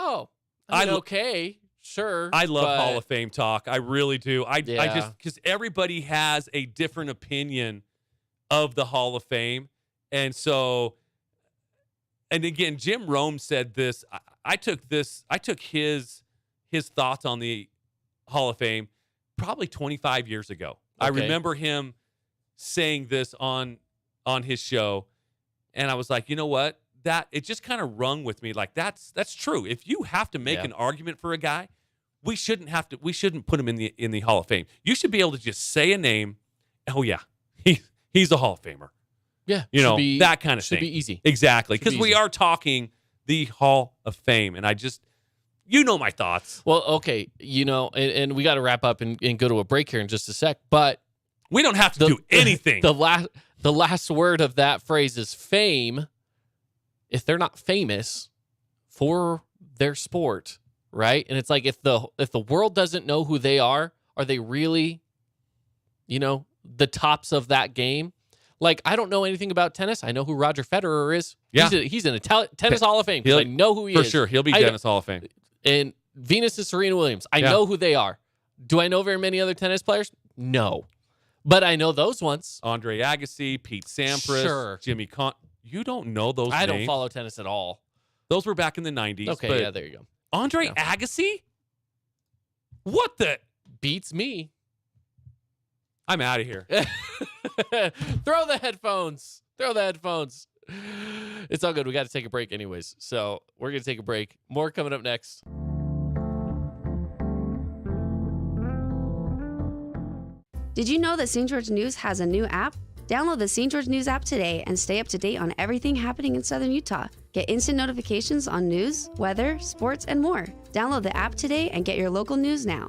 okay, sure. I love Hall of Fame talk. I really do. I just because everybody has a different opinion of the Hall of Fame, and so. And again, Jim Rome said this. I took his thoughts on the Hall of Fame probably 25 years ago. Okay. I remember him saying this on his show, and I was like, you know what? That it just kind of rung with me. Like that's true. If you have to make an argument for a guy, we shouldn't put him in the Hall of Fame. You should be able to just say a name. Oh yeah, he's a Hall of Famer. Yeah, that kind of thing. Should be easy. Exactly, because we are talking the Hall of Fame, and I just, my thoughts. Well, okay, and we got to wrap up and go to a break here in just a sec, but we don't have to do anything. The last word of that phrase is fame. If they're not famous for their sport, right? And it's like if the world doesn't know who they are they really, the tops of that game? Like, I don't know anything about tennis. I know who Roger Federer is. Yeah. He's in a tennis Hall of Fame. I know who he is. For sure. He'll be tennis Hall of Fame. And Venus and Serena Williams. I know who they are. Do I know very many other tennis players? No. But I know those ones. Andre Agassi, Pete Sampras, Jimmy Con. You don't know those names? I don't follow tennis at all. Those were back in the 90s. Okay, yeah, there you go. Andre Agassi? What the? Beats me. I'm out of here. Throw the headphones. It's all good. We got to take a break anyways. So we're going to take a break. More coming up next. Did you know that St. George News has a new app? Download the St. George News app today and stay up to date on everything happening in Southern Utah. Get instant notifications on news, weather, sports, and more. Download the app today and get your local news now.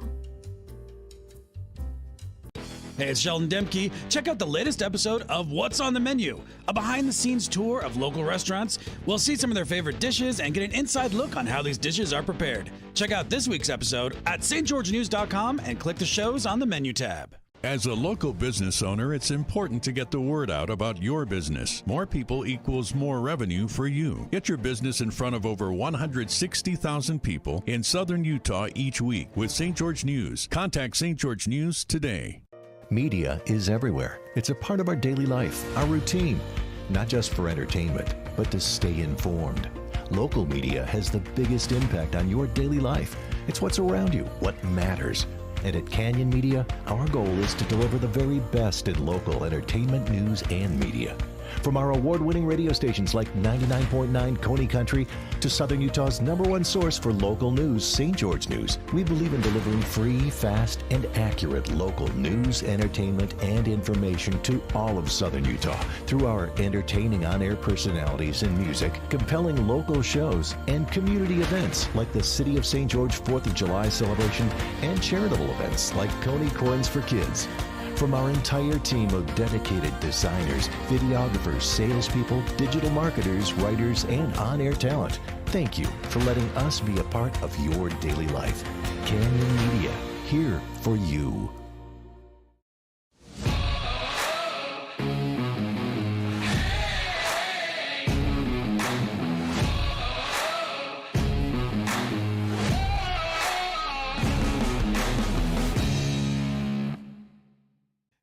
Hey, it's Sheldon Demke. Check out the latest episode of What's on the Menu, a behind-the-scenes tour of local restaurants. We'll see some of their favorite dishes and get an inside look on how these dishes are prepared. Check out this week's episode at stgeorgenews.com and click the shows on the menu tab. As a local business owner, it's important to get the word out about your business. More people equals more revenue for you. Get your business in front of over 160,000 people in southern Utah each week with St. George News. Contact St. George News today. Media is everywhere. It's a part of our daily life, our routine. Not just for entertainment, but to stay informed. Local media has the biggest impact on your daily life. It's what's around you, what matters. And at Canyon Media, our goal is to deliver the very best in local entertainment, news, and media. From our award-winning radio stations like 99.9 Coney Country to Southern Utah's #1 source for local news, St. George News, we believe in delivering free, fast, and accurate local news, entertainment, and information to all of Southern Utah through our entertaining on-air personalities and music, compelling local shows, and community events like the City of St. George 4th of July celebration and charitable events like Coney Corns for Kids. From our entire team of dedicated designers, videographers, salespeople, digital marketers, writers, and on-air talent, thank you for letting us be a part of your daily life. Canyon Media, here for you.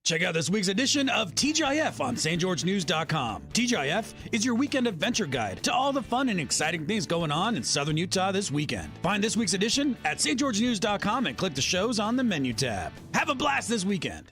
Check out this week's edition of TGIF on stgeorgenews.com. TGIF is your weekend adventure guide to all the fun and exciting things going on in Southern Utah this weekend. Find this week's edition at stgeorgenews.com and click the shows on the menu tab. Have a blast this weekend.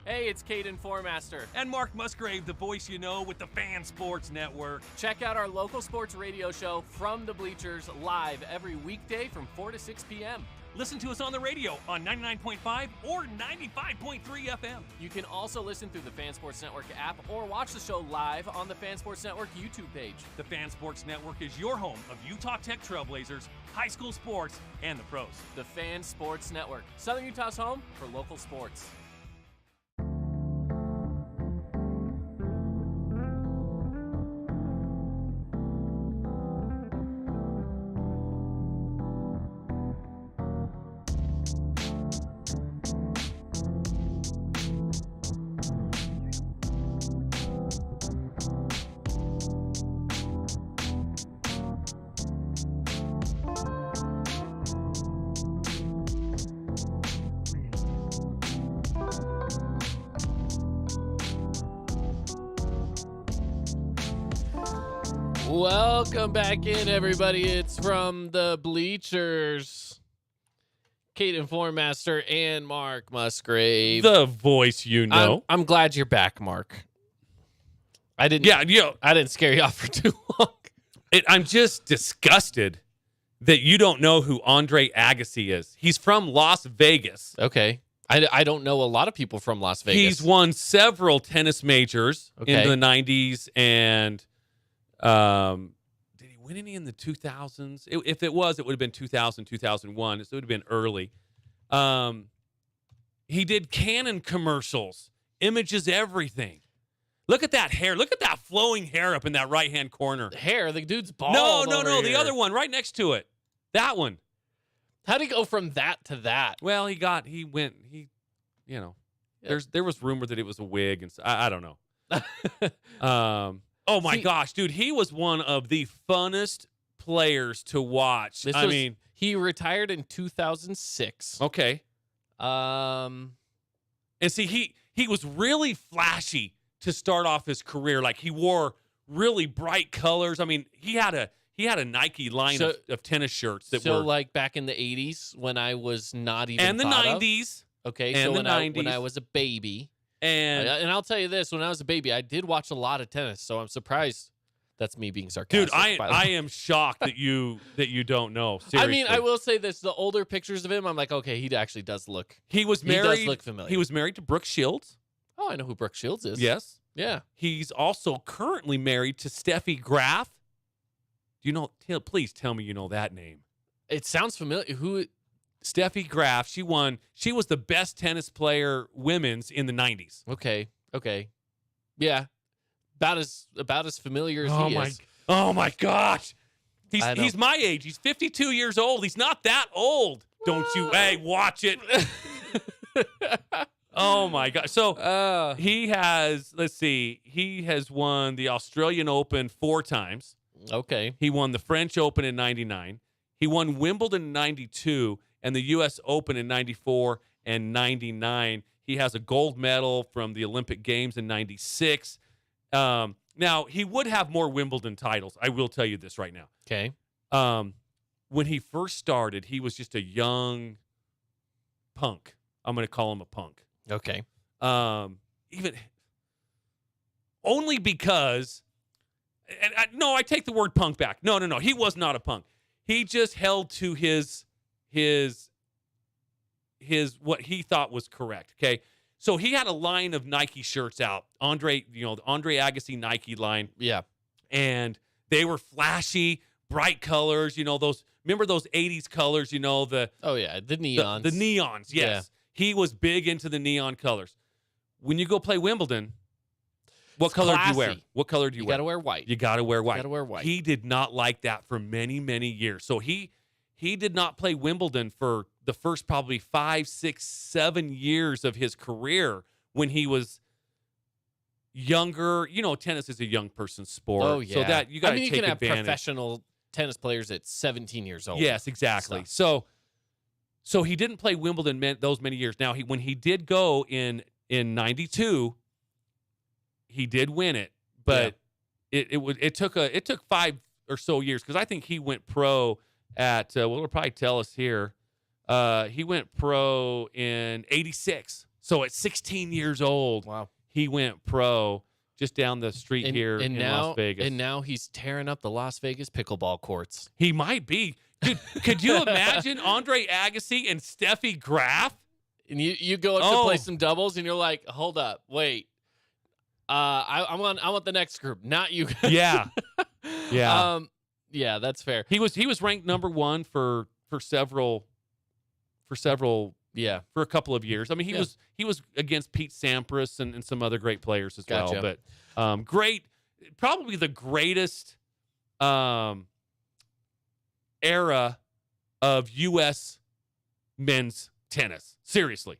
Hey, it's Caden Formaster. And Mark Musgrave, the voice you know with the Fan Sports Network. Check out our local sports radio show From the Bleachers live every weekday from 4 to 6 p.m. Listen to us on the radio on 99.5 or 95.3 FM. You can also listen through the Fan Sports Network app or watch the show live on the Fan Sports Network YouTube page. The Fan Sports Network is your home of Utah Tech Trailblazers, high school sports, and the pros. The Fan Sports Network, Southern Utah's home for local sports. Welcome back in, everybody. It's From the Bleachers. Caden Formaster and Mark Musgrave. The voice you know. I'm glad you're back, Mark. I didn't scare you off for too long. I'm just disgusted that you don't know who Andre Agassi is. He's from Las Vegas. Okay. I don't know a lot of people from Las Vegas. He's won several tennis majors in the 90s and did he win any in the 2000s? If it was, it would have been 2000, 2001. So it would have been early. He did Canon commercials. Images everything. Look at that hair. Look at that flowing hair up in that right-hand corner. The hair? The dude's bald. No. The other one right next to it. That one. How'd he go from that to that? Well, there was rumor that it was a wig. And I don't know. Oh my gosh, dude, he was one of the funnest players to watch. He retired in 2006. Okay. Um, and see, he was really flashy to start off his career. Like, he wore really bright colors. I mean, he had a Nike line of tennis shirts that were like back in the 80s when I was not even and the 90s. Okay, and so when I was a baby, and I'll tell you this: when I was a baby, I did watch a lot of tennis. So I'm surprised. That's me being sarcastic. Dude, I am shocked that you don't know. Seriously. I mean, I will say this: the older pictures of him, I'm like, okay, he actually does look. He does look familiar. He was married to Brooke Shields. Oh, I know who Brooke Shields is. Yes. Yeah. He's also currently married to Steffi Graf. Do you know? Please tell me you know that name. It sounds familiar. Who? Steffi Graf. She won. She was the best tennis player women's in the 90s. Okay. Yeah. About as familiar as he is. Oh my gosh. He's my age. He's 52 years old. He's not that old. Don't you? Hey, watch it. Oh my God. So he has, let's see, he has won the Australian Open 4 times. Okay. He won the French Open in 99. He won Wimbledon in 92 and the U.S. Open in 94 and 99. He has a gold medal from the Olympic Games in 96. Now, he would have more Wimbledon titles. I will tell you this right now. Okay. When he first started, he was just a young punk. I'm going to call him a punk. Okay. Even only because, I take the word punk back. No. He was not a punk. He just held to his what he thought was correct. Okay. So he had a line of Nike shirts out, the Andre Agassi Nike line. Yeah. And they were flashy, bright colors, remember those 80s colors, the neons. The neons, yes. Yeah. He was big into the neon colors. When you go play Wimbledon, what color do you wear? What color do you wear? You got to wear white. You got to wear white. You got to wear white. He did not like that for many, many years. So he did not play Wimbledon for the first probably 5, 6, 7 years of his career when he was younger. Tennis is a young person's sport. Oh, yeah. So that you got to take you can advantage. have professional tennis players at 17 years old. Yes, exactly. So he didn't play Wimbledon those many years. Now, when he did go in 92, he did win it, but it took 5 or so years because I think he went pro at it'll probably tell us here. He went pro in 86. So at 16 years old, wow, he went pro just down the street here in Las Vegas. And now he's tearing up the Las Vegas pickleball courts. He might be. Dude, could you imagine Andre Agassi and Steffi Graf? And you go up to play some doubles, and you're like, hold up, wait. I want the next group, not you. Yeah. Yeah. Yeah, that's fair. He was ranked number 1 for several for a couple of years. I mean, he was against Pete Sampras and some other great players as well. But great, probably the greatest era of U.S. men's tennis. Seriously.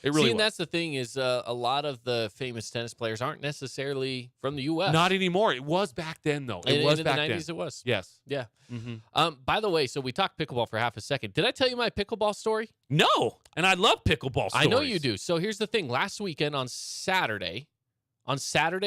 It really was. And that's the thing is a lot of the famous tennis players aren't necessarily from the U.S. Not anymore. It was back then, though. It was back then. In the 90s, it was. Yes. Yeah. Mm-hmm. By the way, so we talked pickleball for half a second. Did I tell you my pickleball story? No. And I love pickleball stories. I know you do. So here's the thing. Last weekend on Saturday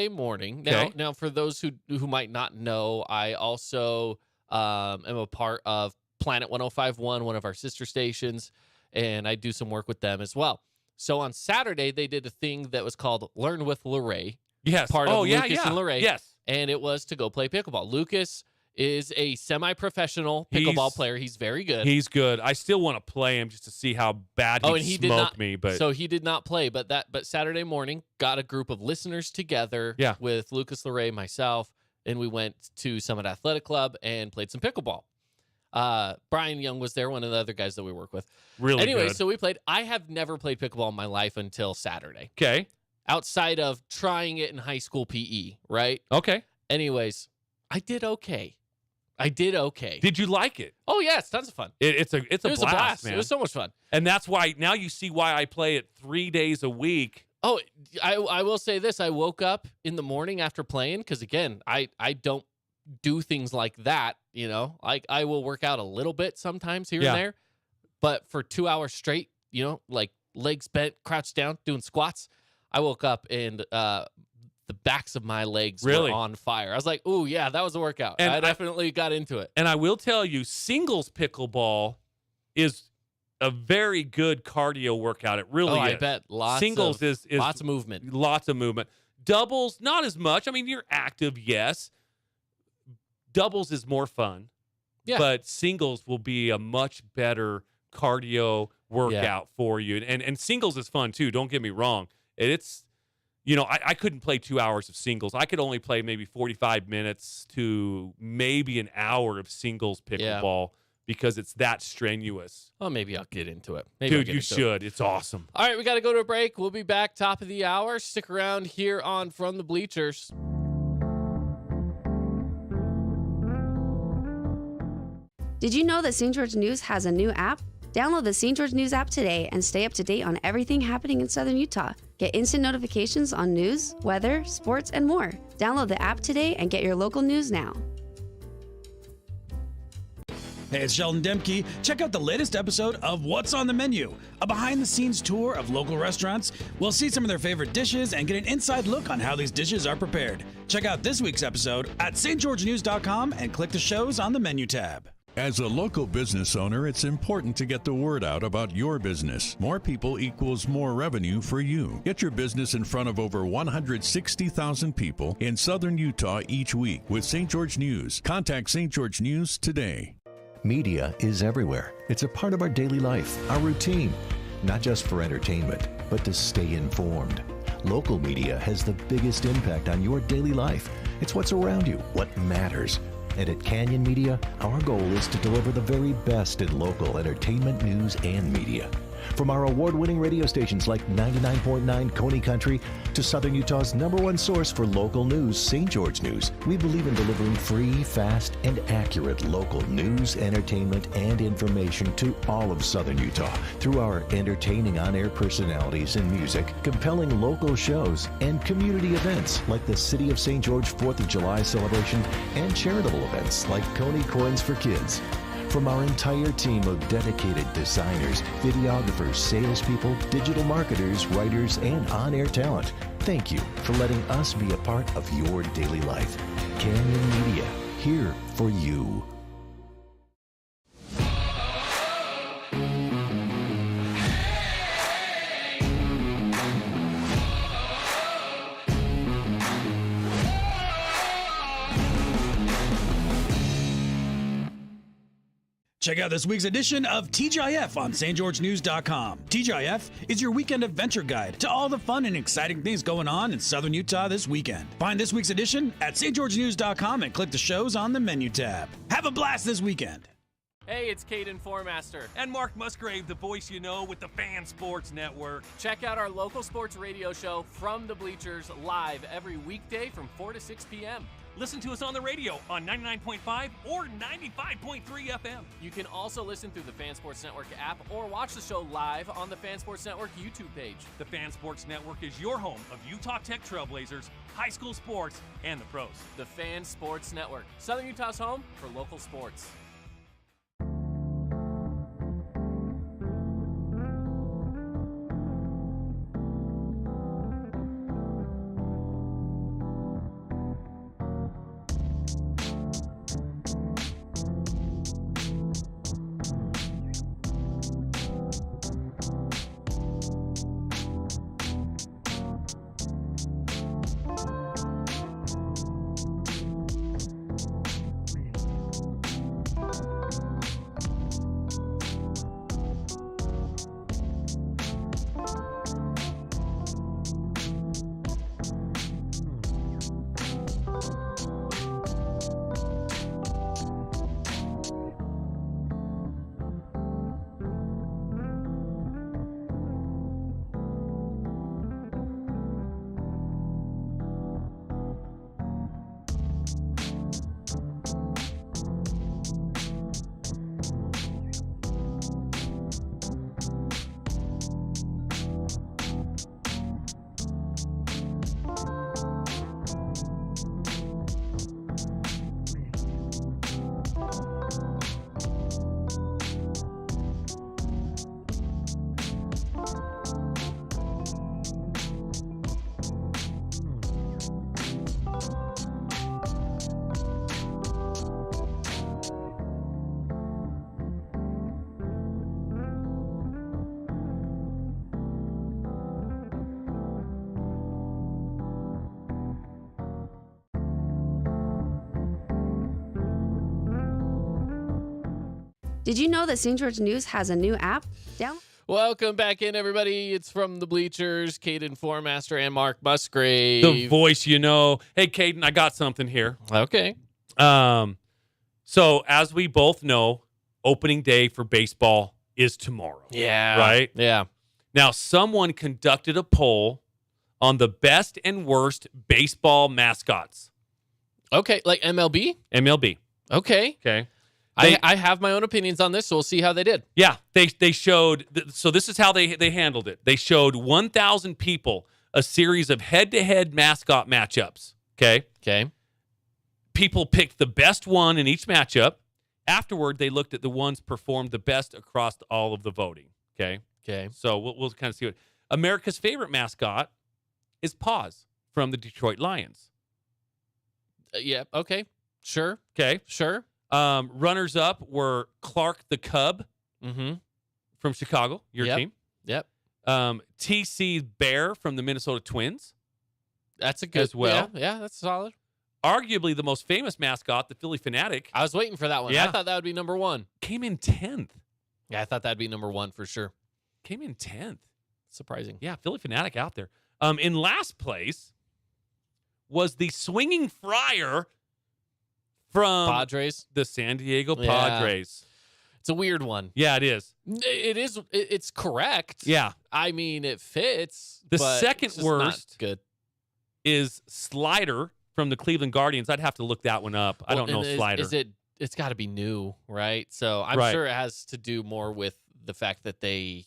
morning. Now for those who might not know, I also am a part of Planet 105.1, one of our sister stations, and I do some work with them as well. So on Saturday, they did a thing that was called Learn with Lorray. Yes. Part of Lucas and Lorray. Yes. And it was to go play pickleball. Lucas is a semi-professional pickleball player. He's very good. He's good. I still want to play him just to see how bad he smoked me. But so he did not play. But Saturday morning, got a group of listeners together with Lucas Lorray, myself, and we went to Summit Athletic Club and played some pickleball. Brian Young was there, one of the other guys that we work with. Really anyway, good. So we played. I have never played pickleball in my life until Saturday. Okay. Outside of trying it in high school PE, right? Okay. Anyways, I did okay. Did you like it? Oh, yeah, it's tons of fun. It was a blast, man. It was so much fun. And that's why now you see why I play it 3 days a week Oh, I will say this. I woke up in the morning after playing because, again, I don't do things like that, you know. Like, I will work out a little bit sometimes here and there, but for 2 hours straight, you know, like legs bent, crouched down, doing squats, I woke up and the backs of my legs were on fire. I was like, ooh, yeah, that was a workout. And I definitely got into it. And I will tell you, singles pickleball is a very good cardio workout. It really is. I bet. Singles is lots of movement. Lots of movement. Doubles, not as much. I mean, you're active, yes. Doubles is more fun. Yeah. But singles will be a much better cardio workout for you. And singles is fun too, don't get me wrong. It's, you know, I couldn't play 2 hours of singles. I could only play maybe 45 minutes to maybe an hour of singles pickleball because it's that strenuous. Well, maybe I'll get into it. Dude, you should. It's awesome. All right, we got to go to a break. We'll be back top of the hour. Stick around here on From the Bleachers. Did you know that St. George News has a new app? Download the St. George News app today and stay up to date on everything happening in Southern Utah. Get instant notifications on news, weather, sports, and more. Download the app today and get your local news now. Hey, it's Sheldon Demke. Check out the latest episode of What's on the Menu, a behind-the-scenes tour of local restaurants. We'll see some of their favorite dishes and get an inside look on how these dishes are prepared. Check out this week's episode at stgeorgenews.com and click the shows on the menu tab. As a local business owner, it's important to get the word out about your business. More people equals more revenue for you. Get your business in front of over 160,000 people in southern Utah each week with St. George News. Contact St. George News today. Media is everywhere. It's a part of our daily life, our routine, not just for entertainment, but to stay informed. Local media has the biggest impact on your daily life. It's what's around you, what matters. And at Canyon Media, our goal is to deliver the very best in local entertainment, news, and media. From our award-winning radio stations like 99.9 Coney Country to Southern Utah's #1 source for local news, St. George News, we believe in delivering free, fast, and accurate local news, entertainment, and information to all of Southern Utah through our entertaining on-air personalities and music, compelling local shows, and community events like the City of St. George 4th of July celebration and charitable events like Coney Coins for Kids. From our entire team of dedicated designers, videographers, salespeople, digital marketers, writers, and on-air talent, thank you for letting us be a part of your daily life. Canyon Media, here for you. Check out this week's edition of TGIF on stgeorgenews.com. TGIF is your weekend adventure guide to all the fun and exciting things going on in southern Utah this weekend. Find this week's edition at stgeorgenews.com and click the shows on the menu tab. Have a blast this weekend. Hey, it's Caden Formaster. And Mark Musgrave, the voice you know with the Fan Sports Network. Check out our local sports radio show, From the Bleachers, live every weekday from 4 to 6 p.m. Listen to us on the radio on 99.5 or 95.3 FM. You can also listen through the Fan Sports Network app or watch the show live on the Fan Sports Network YouTube page. The Fan Sports Network is your home of Utah Tech Trailblazers, high school sports, and the pros. The Fan Sports Network, Southern Utah's home for local sports. Did you know that St. George News has a new app? Welcome back in, everybody. It's from the Bleachers, Caden Formaster and Mark Musgrave. The voice you know. Hey, Caden, I got something here. Okay. So as we both know, opening day for baseball is tomorrow. Yeah. Right? Yeah. Now, someone conducted a poll on the best and worst baseball mascots. Okay. Like MLB? MLB. Okay. Okay. I have my own opinions on this, so we'll see how they did. Yeah. They showed, so this is how they handled it. They showed 1,000 people a series of head-to-head mascot matchups. Okay. Okay. People picked the best one in each matchup. Afterward, they looked at the ones performed the best across all of the voting. Okay. Okay. So we'll kind of see what America's favorite mascot is Paws from the Detroit Lions. Yeah. Okay. Sure. Okay. Sure. Runners up were Clark the Cub from Chicago, your team. Yep. TC Bear from the Minnesota Twins. That's a good as well. Yeah, that's solid. Arguably the most famous mascot, the Philly Fanatic. I was waiting for that one. Yeah. I thought that would be number one. Came in 10th. Yeah, I thought that'd be number one for sure. Came in 10th. Surprising. Yeah, Philly Fanatic out there. In last place was the Swinging Friar from Padres. the San Diego Yeah. Padres. It's a weird one. Yeah, it is. It is. It's correct. Yeah. I mean, it fits. The but second it's just not worst good. is Slider from the Cleveland Guardians. I'd have to look that one up. I don't know Slider. It's got to be new, right? So I'm Right. sure it has to do more with the fact that they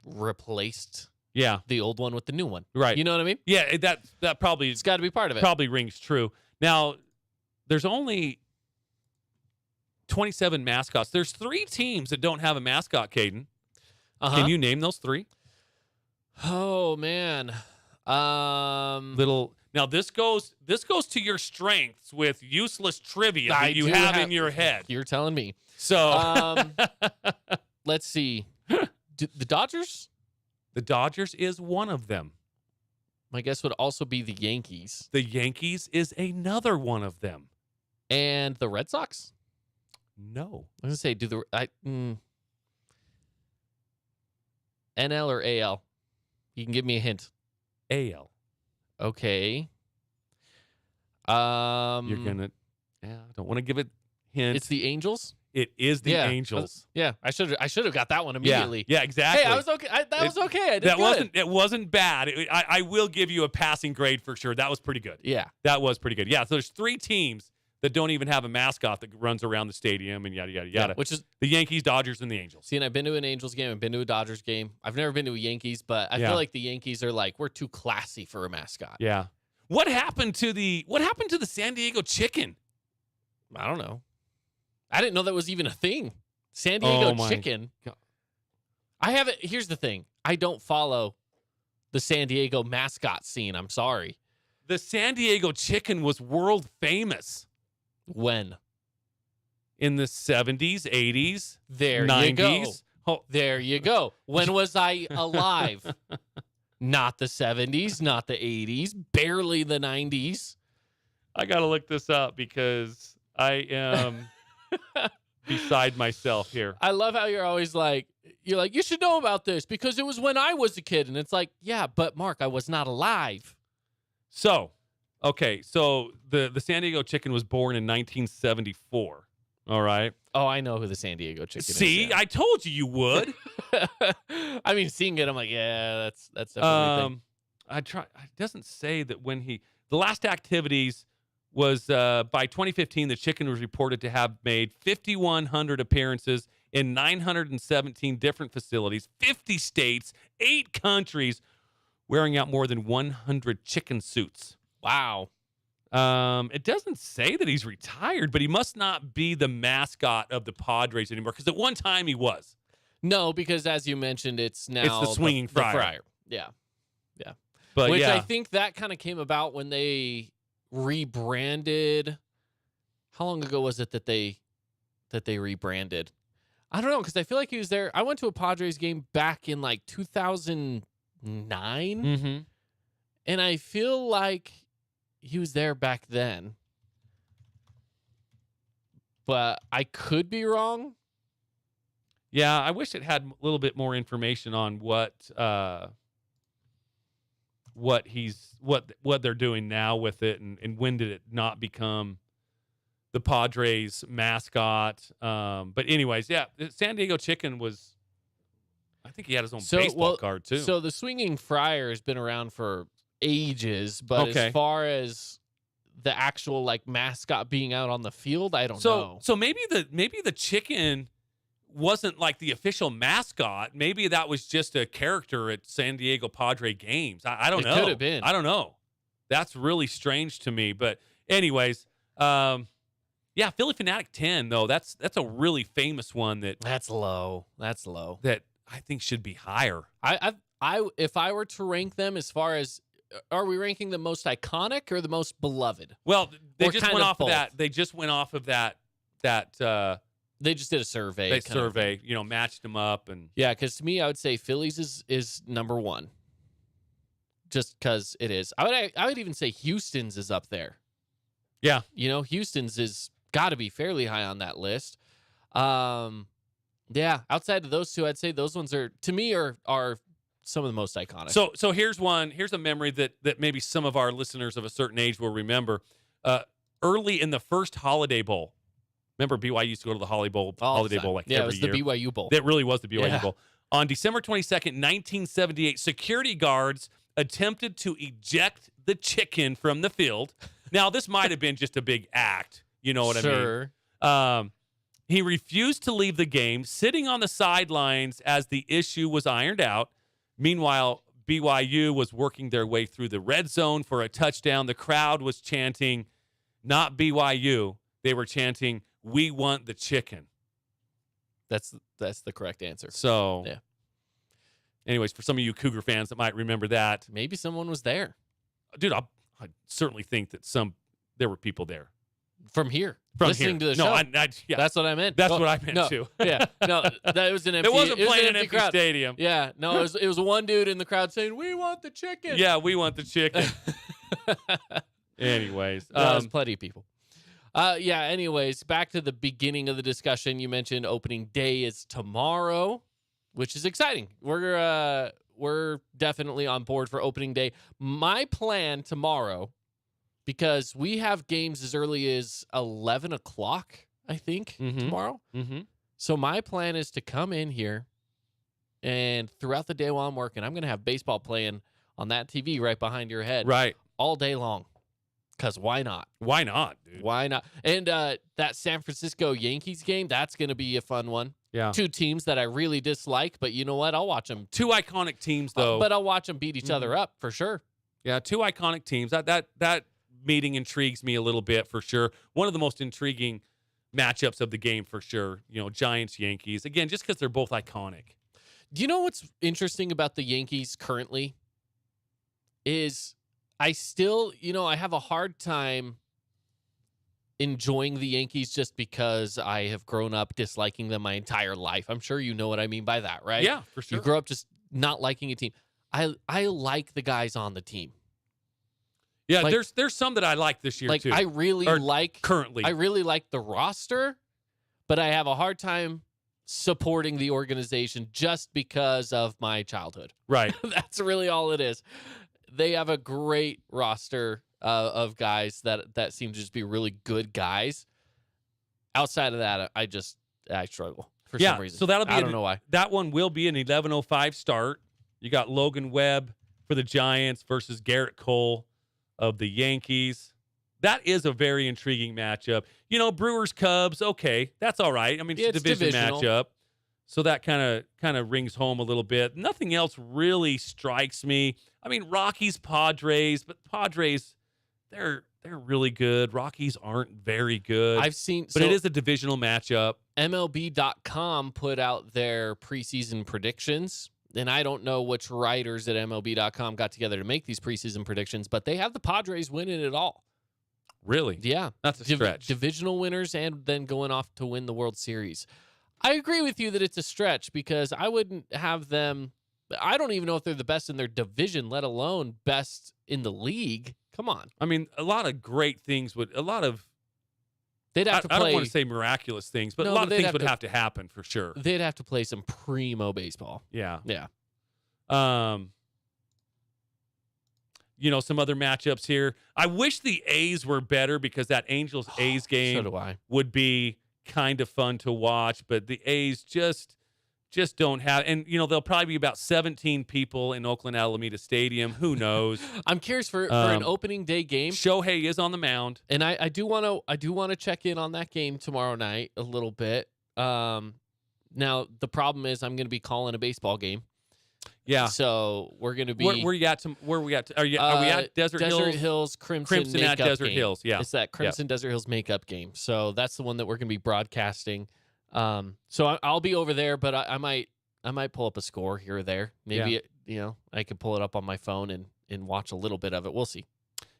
replaced the old one with the new one. Right. You know what I mean? Yeah, that probably It's got to be part of it. probably rings true. Now, there's only 27 mascots. There's 3 teams that don't have a mascot, Caden. Can you name those 3? Oh man. Now this goes to your strengths with useless trivia that you have in your head. You're telling me. So Let's see. The Dodgers? the Dodgers is one of them. My guess would also be the Yankees. The Yankees is another one of them. And the Red Sox? No. I was going to say, NL or AL? You can give me a hint. AL. Okay. You're gonna. Yeah, I don't want to give it hint. It's the Angels? It is the Angels. Yeah, I should have got that one immediately. Yeah, exactly. Hey, I was okay. That was okay. I did that good. It wasn't bad. I will give you a passing grade for sure. That was pretty good. Yeah. That was pretty good. Yeah, so there's 3 teams that don't even have a mascot that runs around the stadium and yada, yada, yada. Which is the Yankees, Dodgers, and the Angels. See, and I've been to an Angels game. I've been to a Dodgers game. I've never been to a Yankees, but I feel like the Yankees are like, we're too classy for a mascot. Yeah. What happened to the San Diego Chicken? I don't know. I didn't know that was even a thing. San Diego Chicken. God. Here's the thing. I don't follow the San Diego mascot scene. I'm sorry. The San Diego Chicken was world famous. When? In the 70s, 80s, There 90s. you go. Oh. There you go. When was I alive? Not the 70s, not the 80s, barely the 90s. I got to look this up because I am beside myself here. I love how you're always like, you should know about this because it was when I was a kid. And it's like, yeah, but Mark, I was not alive. So, okay. So the San Diego Chicken was born in 1974. All right. Oh, I know who the San Diego Chicken is. See, I told you would. I mean, seeing it, I'm like, yeah, that's definitely a thing. It doesn't say that the last activities was by 2015, the Chicken was reported to have made 5,100 appearances in 917 different facilities, 50 states, 8 countries, wearing out more than 100 chicken suits. Wow. It doesn't say that he's retired, but he must not be the mascot of the Padres anymore because at one time he was. No, because as you mentioned, it's now the Swinging Friar. The Friar. Yeah. Yeah. But Which yeah. I think that kind of came about when they rebranded. How long ago was it that they rebranded? I don't know, because I feel like he was there. I went to a Padres game back in like 2009, Mm-hmm. and I feel like he was there back then. But I could be wrong. Yeah, I wish it had a little bit more information on what they're doing now with it, and when did it not become the Padres mascot. But anyways, yeah, San Diego Chicken was, I think he had his own baseball card too. So the Swinging Friar has been around for ages, but as far as the actual like mascot being out on the field, I don't know. So maybe the chicken wasn't like the official mascot. Maybe that was just a character at San Diego Padre games. I don't know. It could have been. I don't know. That's really strange to me. But anyways, yeah, Philly Fanatic 10 though. That's a really famous one that's low. That's low. That I think should be higher. I if I were to rank them as far as, are we ranking the most iconic or the most beloved? Well, they or just went off of that. They just went off of that. They just did a survey. They survey, matched them up, and yeah, because to me, I would say Phillies is number one, just because it is. I would even say Houston's is up there. Yeah, Houston's is got to be fairly high on that list. Yeah, outside of those two, I'd say those ones are some of the most iconic. So here's a memory that maybe some of our listeners of a certain age will remember. Early in the first Holiday Bowl. Remember, BYU used to go to the Holiday Bowl like every year. Yeah, it was the BYU Bowl. That really was the BYU Bowl. On December 22nd, 1978, security guards attempted to eject the chicken from the field. Now, this might have been just a big act. You know what I mean? He refused to leave the game, sitting on the sidelines as the issue was ironed out. Meanwhile, BYU was working their way through the red zone for a touchdown. The crowd was chanting, not BYU. They were chanting, "We want the chicken." That's the correct answer. So, yeah. Anyways, for some of you Cougar fans that might remember that, maybe someone was there. Dude, I certainly think that there were people there. From here. Listening to the show. Yeah. That's what I meant. That's what I meant too. Yeah. No, that was an empty. It wasn't playing an empty crowd. Stadium. Yeah. No, it was one dude in the crowd saying, "We want the chicken." Yeah, we want the chicken. Anyways. There's plenty of people. Yeah, anyways, back to the beginning of the discussion. You mentioned opening day is tomorrow, which is exciting. We're definitely on board for opening day. My plan tomorrow, because we have games as early as 11 o'clock, I think, tomorrow. Mm-hmm. So my plan is to come in here, and throughout the day while I'm working, I'm going to have baseball playing on that TV right behind your head. Right. All day long. Because why not? Why not, dude? Why not? And that San Francisco Yankees game, that's going to be a fun one. Yeah. Two teams that I really dislike, but you know what? I'll watch them. Two iconic teams, though. But I'll watch them beat each other up for sure. Yeah, two iconic teams. That meeting intrigues me a little bit for sure. One of the most intriguing matchups of the game for sure. Giants, Yankees. Again, just because they're both iconic. Do you know what's interesting about the Yankees currently? Is I still, I have a hard time enjoying the Yankees just because I have grown up disliking them my entire life. I'm sure you know what I mean by that, right? Yeah, for sure. You grow up just not liking a team. I like the guys on the team. Yeah, like, there's some that I like this year too. I really like currently. I really like the roster, but I have a hard time supporting the organization just because of my childhood. Right. That's really all it is. They have a great roster of guys that seem to just be really good guys. Outside of that, I struggle for some reason. So that'll be I don't know why. That one will be an 11:05 start. You got Logan Webb for the Giants versus Garrett Cole of the Yankees. That is a very intriguing matchup. Brewers Cubs, okay, that's all right. I mean, it's a division matchup. So that kind of rings home a little bit. Nothing else really strikes me. I mean, Rockies, Padres, but Padres, they're really good. Rockies aren't very good. But it is a divisional matchup. MLB.com put out their preseason predictions, and I don't know which writers at MLB.com got together to make these preseason predictions, but they have the Padres winning it all. Really? Yeah. That's a stretch. Divisional winners and then going off to win the World Series. I agree with you that it's a stretch because I wouldn't have them. I don't even know if they're the best in their division, let alone best in the league. Come on. I mean, a lot of great things a lot of They'd have to play. I don't want to say miraculous things, but a lot of things would have to happen for sure. They'd have to play some primo baseball. Yeah. Yeah. Some other matchups here. I wish the A's were better because that Angels-A's game so do I. would be kind of fun to watch, but the A's just don't have, and there'll probably be about 17 people in Oakland Alameda Stadium. Who knows? I'm curious for an opening day game. Shohei is on the mound, and I do want to check in on that game tomorrow night a little bit. Now the problem is I'm going to be calling a baseball game. Yeah. So we're going to be. Where we at? Are we at Desert Hills? Desert Hills Crimson at Desert game. Hills. Yeah. It's that Crimson Desert Hills makeup game. So that's the one that we're going to be broadcasting. So I'll be over there, but I might pull up a score here or there. Maybe I could pull it up on my phone and watch a little bit of it. We'll see.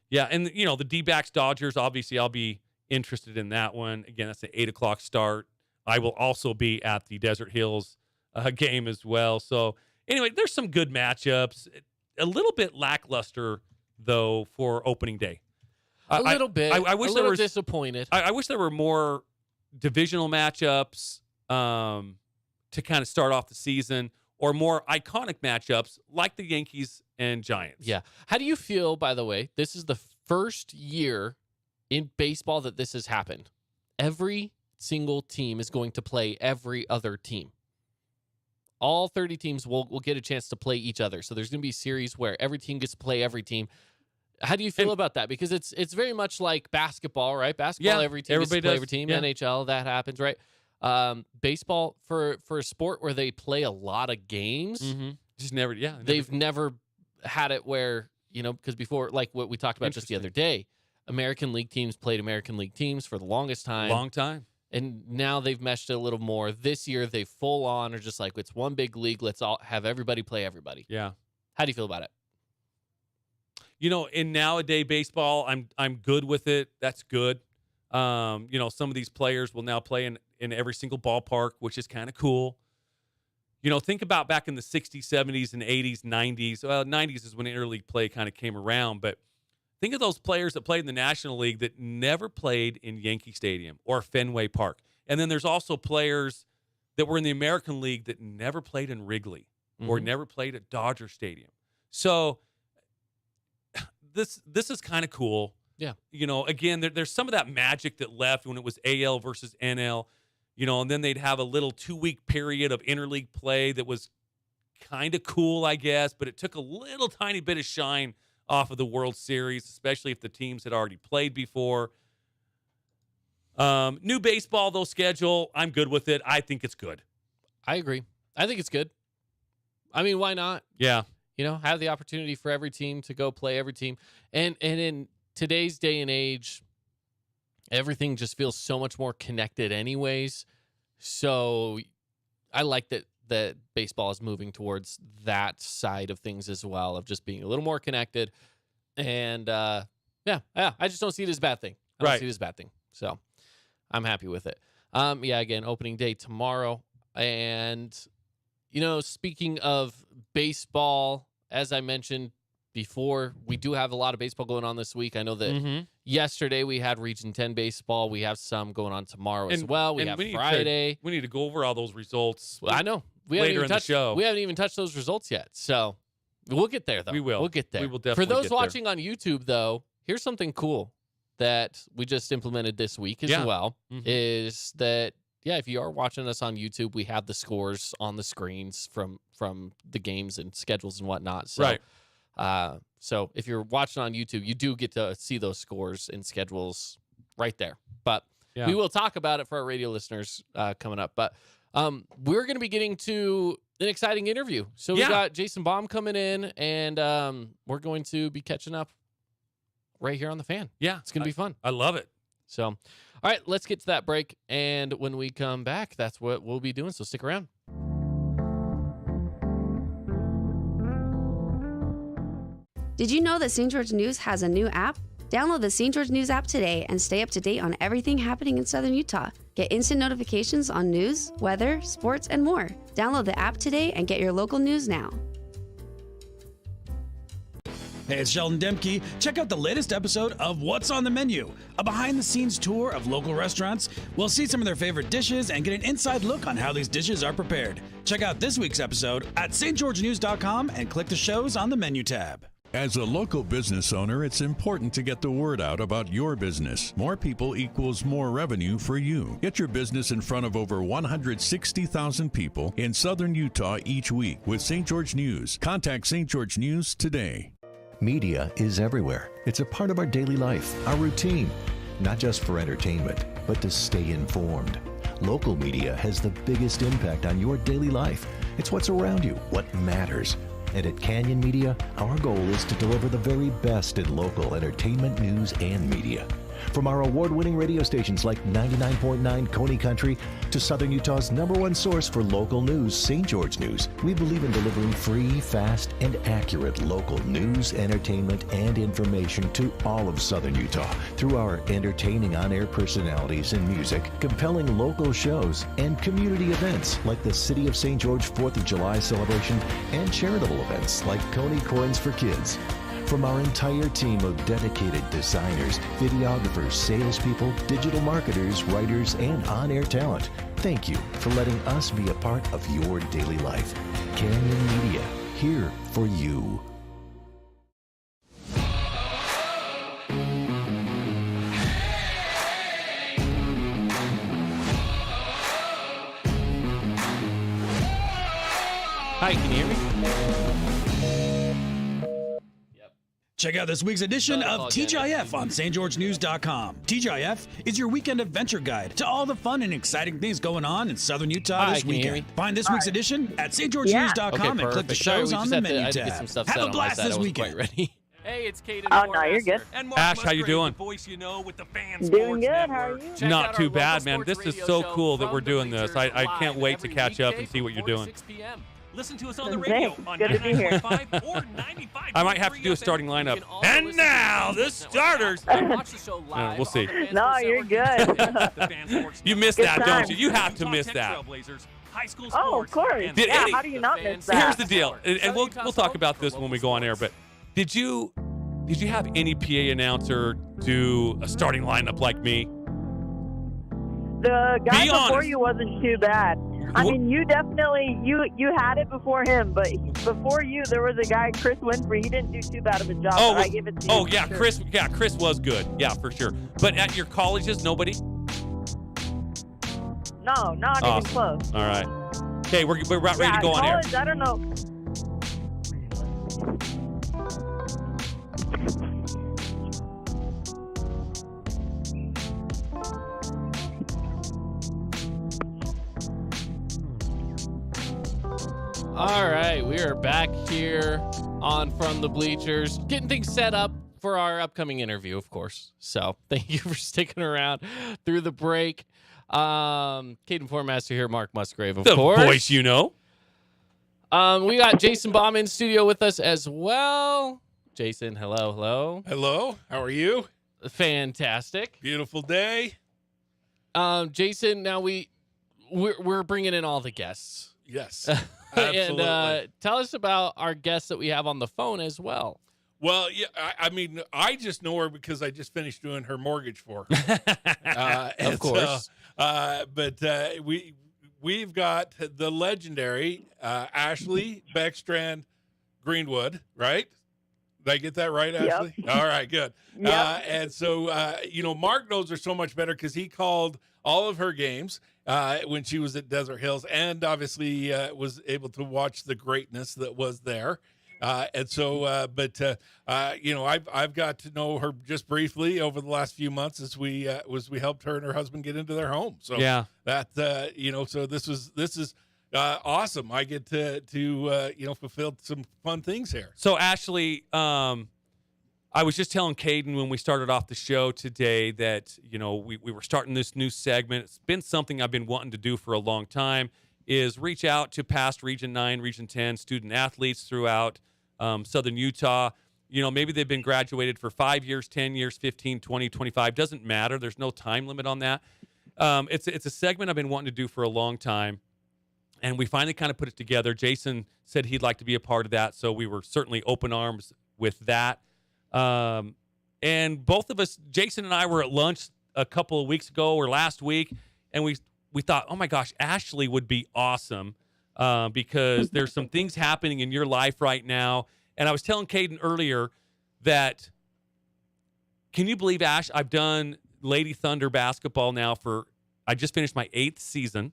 Yeah, and the D-backs Dodgers. Obviously, I'll be interested in that one. Again, that's an 8:00 start. I will also be at the Desert Hills game as well. So anyway, there's some good matchups. A little bit lackluster though for opening day. A little bit. I wish there was disappointed. I wish there were more divisional matchups to kind of start off the season, or more iconic matchups like the Yankees and Giants. Yeah. How do you feel, by the way? This is the first year in baseball that this has happened. Every single team is going to play every other team. All 30 teams will get a chance to play each other. So there's going to be a series where every team gets to play every team. How do you feel about that? Because it's very much like basketball, right? Basketball, every team gets to play every team. Yeah. NHL, that happens, right? Baseball, for a sport where they play a lot of games, just never. They've never had it where because before, like what we talked about just the other day, American League teams played American League teams for the longest time. Long time. And now they've meshed it a little more. This year, they full on are just like, it's one big league. Let's all have everybody play everybody. Yeah. How do you feel about it? In nowadays baseball, I'm good with it. That's good. Some of these players will now play in every single ballpark, which is kind of cool. Think about back in the 60s, 70s, and 80s, 90s. Well, 90s is when interleague play kind of came around, but think of those players that played in the National League that never played in Yankee Stadium or Fenway Park. And then there's also players that were in the American League that never played in Wrigley or never played at Dodger Stadium. So this is kind of cool. Yeah. Again, there's some of that magic that left when it was AL versus NL, and then they'd have a little 2-week period of interleague play that was kind of cool, I guess, but it took a little tiny bit of shine off of the World Series, especially if the teams had already played before. New baseball, though, schedule, I'm good with it. I think it's good. I agree. I think it's good. I mean, why not? Yeah. Have the opportunity for every team to go play every team. And in today's day and age, everything just feels so much more connected anyways. So I like that baseball is moving towards that side of things as well, of just being a little more connected. And I just don't see it as a bad thing. I don't see it as a bad thing. So I'm happy with it. Again, opening day tomorrow. And, speaking of baseball, as I mentioned before, we do have a lot of baseball going on this week. I know that yesterday we had Region 10 baseball. We have some going on tomorrow as well. We have Friday. We need to go over all those results. Well, I know. Later in the show. We haven't even touched those results yet. So we'll get there, though. We will. We'll get there. We will definitely For those get there. watching on YouTube, though, here's something cool that we just implemented this week as well, is that, if you are watching us on YouTube, we have the scores on the screens from the games and schedules and whatnot. So, so if you're watching on YouTube, you do get to see those scores and schedules right there. But we will talk about it for our radio listeners coming up. But we're going to be getting to an exciting interview. So we got Jason Baum coming in, and we're going to be catching up right here on the Fan. Yeah. It's going to be fun. I love it. So, all right, let's get to that break. And when we come back, that's what we'll be doing. So stick around. Did you know that St. George News has a new app? Download the St. George News app today and stay up to date on everything happening in Southern Utah. Get instant notifications on news, weather, sports, and more. Download the app today and get your local news now. Hey, it's Sheldon Demke. Check out the latest episode of What's on the Menu, a behind-the-scenes tour of local restaurants. We'll see some of their favorite dishes and get an inside look on how these dishes are prepared. Check out this week's episode at stgeorgenews.com and click the shows on the menu tab. As a local business owner, it's important to get the word out about your business. More people equals more revenue for you. Get your business in front of over 160,000 people in southern Utah each week with St. George News. Contact St. George News today. Media is everywhere. It's a part of our daily life, our routine, not just for entertainment, but to stay informed. Local media has the biggest impact on your daily life. It's what's around you, what matters. And at Canyon Media, our goal is to deliver the very best in local entertainment, news, and media. From our award-winning radio stations like 99.9 Coney Country to Southern Utah's #1 source for local news, St. George News, we believe in delivering free, fast, and accurate local news, entertainment, and information to all of Southern Utah through our entertaining on-air personalities and music, compelling local shows, and community events like the City of St. George 4th of July celebration and charitable events like Coney Corns for Kids. From our entire team of dedicated designers, videographers, salespeople, digital marketers, writers, and on-air talent, thank you for letting us be a part of your daily life. Canyon Media, here for you. Hi, can you hear me? Check out this week's edition of TGIF on stgeorgenews.com. TGIF is your weekend adventure guide to all the fun and exciting things going on in southern Utah this weekend. Find this week's edition at stgeorgenews.com and click the shows on the menu tab. Have a blast this weekend. Ready. Hey, it's Caden. Oh, no, you're good. Ash, how you doing? Doing good. How are you? Not too bad, man. This is so cool that we're doing this. I can't wait to catch up and see what you're doing. Listen to us on the radio on 99.5 or 95. I might have to do a starting lineup. And now, the starters. We'll see. No, you're good. You missed that, don't you? You have to miss that. Oh, of course. How do you not miss that? Here's the deal, and we'll talk about this when we go on air, but did you have any PA announcer do a starting lineup like me? The guy before you wasn't too bad. I mean, you definitely, you had it before him, but before you, there was a guy, Chris Winfrey. He didn't do too bad of a job, but I give it to you. Oh, yeah, Chris was good. Yeah, for sure. But at your colleges, nobody? No, not even close. All right. Okay, we're about ready to go on air. I don't know. All right, we are back here on From the Bleachers, getting things set up for our upcoming interview, of course. So thank you for sticking around through the break. Caden Formaster here, Mark Musgrave, of course. The voice you know. We got Jason Baum in studio with us as well. Jason, hello. Hello, how are you? Fantastic. Beautiful day. Jason, now we're bringing in all the guests. Yes, absolutely. And tell us about our guests that we have on the phone as well. Well, yeah, I mean, I just know her because I just finished doing her mortgage for her. Of course. But we've got the legendary Ashley Beckstrand Greenwood, right? Did I get that right, Ashley? Yep. All right, good. Yep. And so, Mark knows her so much better because he called all of her games when she was at Desert Hills, and obviously was able to watch the greatness that was there. I've got to know her just briefly over the last few months as we helped her and her husband get into their home. So yeah, so this is awesome. I get to fulfill some fun things here. So Ashley, I was just telling Caden when we started off the show today that, we were starting this new segment. It's been something I've been wanting to do for a long time, is reach out to past Region 9, Region 10 student athletes throughout Southern Utah. Maybe they've been graduated for 5 years, 10 years, 15, 20, 25. Doesn't matter. There's no time limit on that. It's a segment I've been wanting to do for a long time. And we finally kind of put it together. Jason said he'd like to be a part of that, so we were certainly open arms with that. And both of us, Jason and I, were at lunch a couple of weeks ago or last week, and we thought, oh my gosh, Ashley would be awesome because there's some things happening in your life right now. And I was telling Caden earlier that, can you believe, Ash, I've done Lady Thunder basketball now I just finished my 8th season.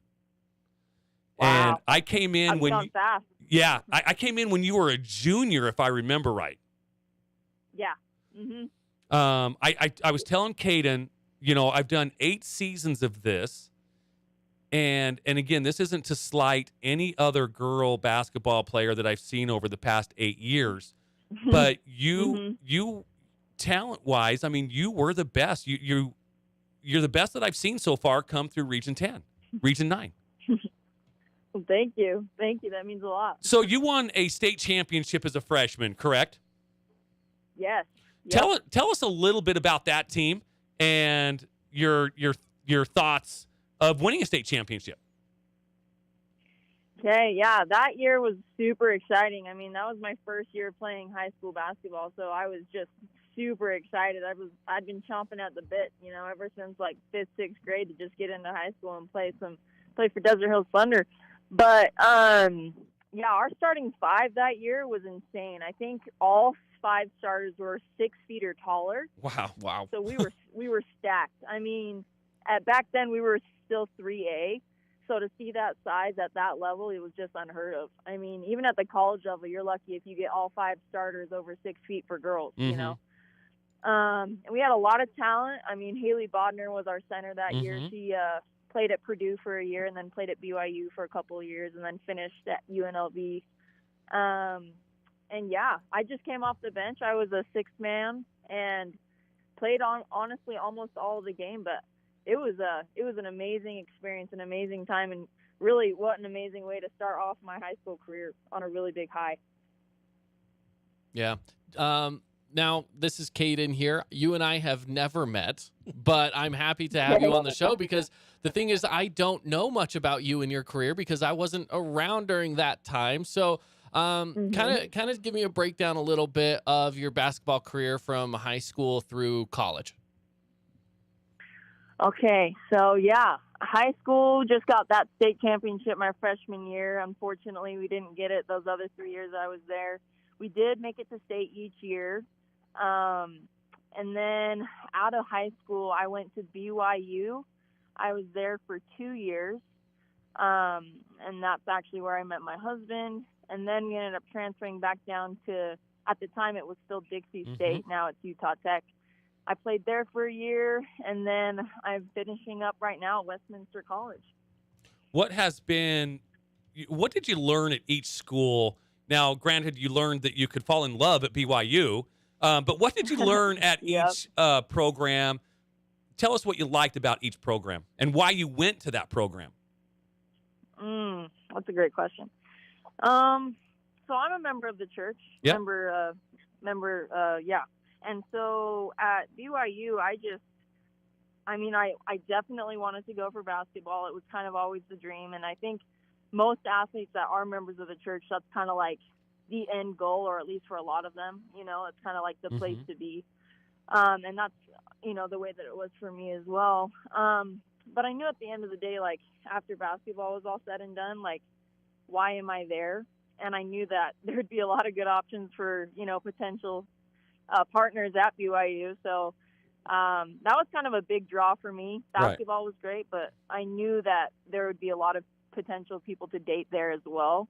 Wow. And I came in fast. Yeah, I came in when you were a junior, if I remember right. Yeah. Mm-hmm. I was telling Caden, I've done 8 seasons of this. And again, this isn't to slight any other girl basketball player that I've seen over the past 8 years. But you talent-wise, I mean, you were the best. You're the best that I've seen so far come through Region 10, Region 9. Well, thank you. That means a lot. So you won a state championship as a freshman, correct? Yes. Yep. Tell us a little bit about that team and your thoughts of winning a state championship. Okay, yeah, that year was super exciting. I mean, that was my first year playing high school basketball, so I was just super excited. I'd been chomping at the bit, ever since like 5th, 6th grade to just get into high school and play for Desert Hills Thunder. But yeah, our starting 5 that year was insane. I think all 5 starters were 6 feet or taller. Wow. So we were stacked. I mean, back then we were still 3A. So to see that size at that level, it was just unheard of. I mean, even at the college level, you're lucky if you get all 5 starters over 6 feet for girls, And we had a lot of talent. I mean, Haley Bodner was our center that year. She played at Purdue for a year and then played at BYU for a couple of years and then finished at UNLV. And yeah, I just came off the bench. I was a 6th man and played honestly almost all of the game, but it was an amazing experience, an amazing time, and really what an amazing way to start off my high school career on a really big high. Yeah. Now, this is Caden here. You and I have never met, but I'm happy to have you on the show because the thing is I don't know much about you and your career because I wasn't around during that time. So kind of give me a breakdown a little bit of your basketball career from high school through college. Okay, so yeah, high school just got that state championship my freshman year. Unfortunately, we didn't get it those other 3 years I was there. We did make it to state each year. And then out of high school, I went to BYU. I was there for 2 years. And that's actually where I met my husband. And then we ended up transferring back down to, at the time it was still Dixie State. Now it's Utah Tech. I played there for a year, and then I'm finishing up right now at Westminster College. What did you learn at each school? Now, granted, you learned that you could fall in love at BYU, but what did you learn at each program? Tell us what you liked about each program and why you went to that program. That's a great question. So I'm a member of the church. Yep. And so at BYU, I definitely wanted to go for basketball. It was kind of always the dream. And I think most athletes that are members of the church, that's kind of like the end goal, or at least for a lot of them, it's kind of like the place to be. And that's, the way that it was for me as well. But I knew at the end of the day, like after basketball was all said and done, like, why am I there? And I knew that there'd be a lot of good options for, potential partners at BYU. So that was kind of a big draw for me. Basketball was great, but I knew that there would be a lot of potential people to date there as well.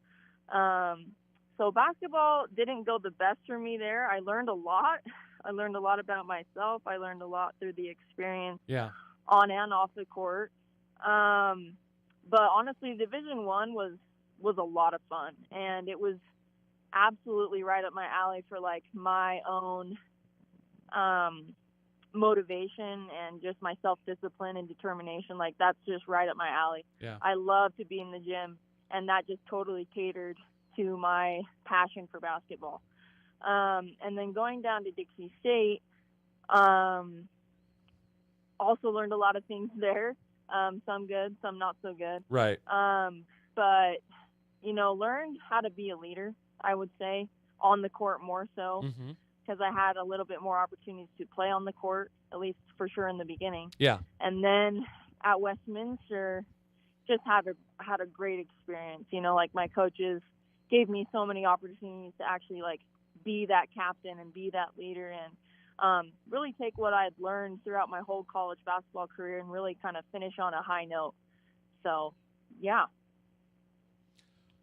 So basketball didn't go the best for me there. I learned a lot. I learned a lot about myself. I learned a lot through the experience on and off the court. But honestly, Division I was a lot of fun, and it was absolutely right up my alley for like my own motivation and just my self-discipline and determination. Like that's just right up my alley. I love to be in the gym, and that just totally catered to my passion for basketball. And then going down to Dixie State, also learned a lot of things there. Some good, some not so good. Right. But learned how to be a leader, I would say, on the court more so. because I had a little bit more opportunities to play on the court, at least for sure in the beginning. Yeah. And then at Westminster, just had a great experience. You know, like my coaches gave me so many opportunities to actually like be that captain and be that leader and really take what I had learned throughout my whole college basketball career and really kind of finish on a high note. So, yeah.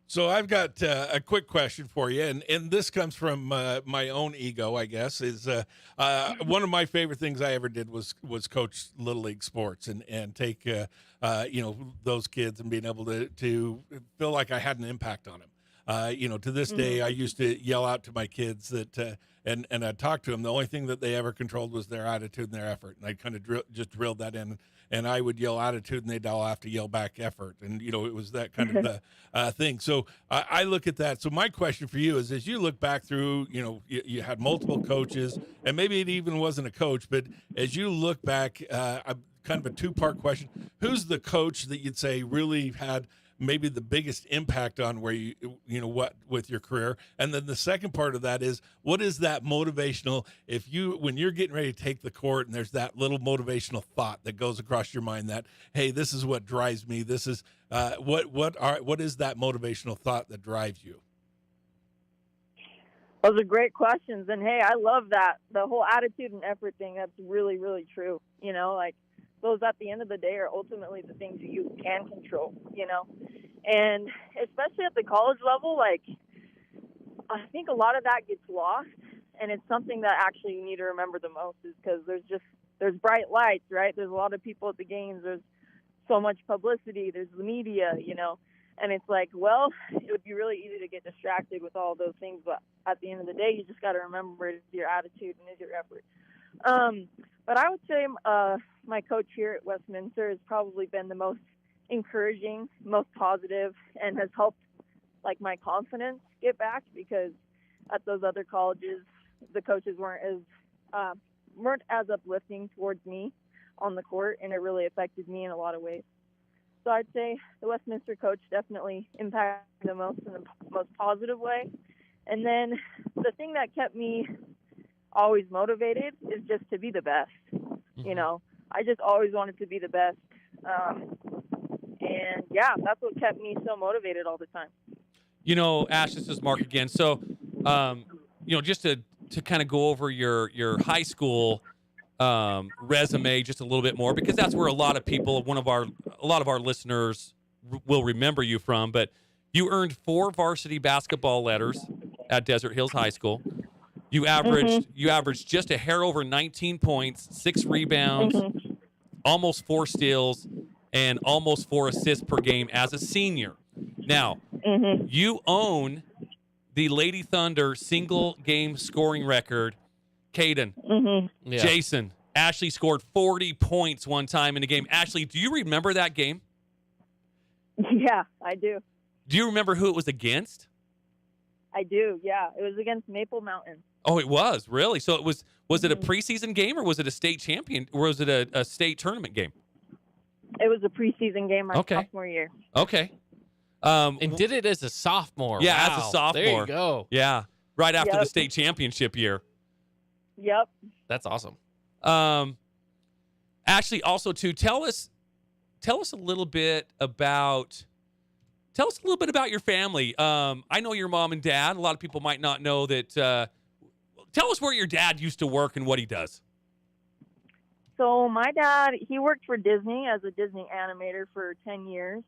So I've got a quick question for you, and this comes from my own ego, I guess. Is one of my favorite things I ever did was coach Little League sports and take those kids and being able to feel like I had an impact on them. To this day, I used to yell out to my kids that and I'd talk to them. The only thing that they ever controlled was their attitude and their effort, and I kind of just drilled that in. And I would yell attitude, and they'd all have to yell back effort. And, it was that kind of the thing. So I look at that. So my question for you is, as you look back through, you had multiple coaches, and maybe it even wasn't a coach, but as you look back, kind of a two-part question. Who's the coach that you'd say really had maybe the biggest impact on where what with your career? And then the second part of that is, what is that motivational, when you're getting ready to take the court and there's that little motivational thought that goes across your mind that, hey, this is what drives me, this is what is that motivational thought that drives you? Those are great questions. And hey, I love that, the whole attitude and effort thing. That's really, really true. Like those at the end of the day are ultimately the things that you can control, and especially at the college level, like I think a lot of that gets lost, and it's something that actually you need to remember the most is because there's bright lights, right? There's a lot of people at the games. There's so much publicity. There's the media, and it's like, well, it would be really easy to get distracted with all those things, but at the end of the day, you just got to remember it's your attitude and it's your effort. But I would say my coach here at Westminster has probably been the most encouraging, most positive, and has helped like my confidence get back, because at those other colleges, the coaches weren't as uplifting towards me on the court, and it really affected me in a lot of ways. So I'd say the Westminster coach definitely impacted the most in the most positive way. And then the thing that kept me always motivated is just to be the best. I just always wanted to be the best. And yeah, that's what kept me so motivated all the time. Ash, this is Mark again. So, just to kind of go over your high school resume just a little bit more, because that's where a lot of our listeners will remember you from. But you earned 4 varsity basketball letters at Desert Hills High School. You averaged just a hair over 19 points, 6 rebounds, almost 4 steals, and almost 4 assists per game as a senior. Now, you own the Lady Thunder single game scoring record. Caden, Jason, Ashley scored 40 points one time in a game. Ashley, do you remember that game? Yeah, I do. Do you remember who it was against? I do, yeah. It was against Maple Mountain. Oh, it was? Really? So it was it a preseason game, or was it a state champion, or was it a state tournament game? It was a preseason game my sophomore year. Okay. And did it as a sophomore. Yeah, wow. as a sophomore. There you go. Yeah, right after the state championship year. Yep. That's awesome. Ashley, also too, tell us a little bit about your family. I know your mom and dad. A lot of people might not know that. Tell us where your dad used to work and what he does. So my dad, he worked for Disney as a Disney animator for 10 years.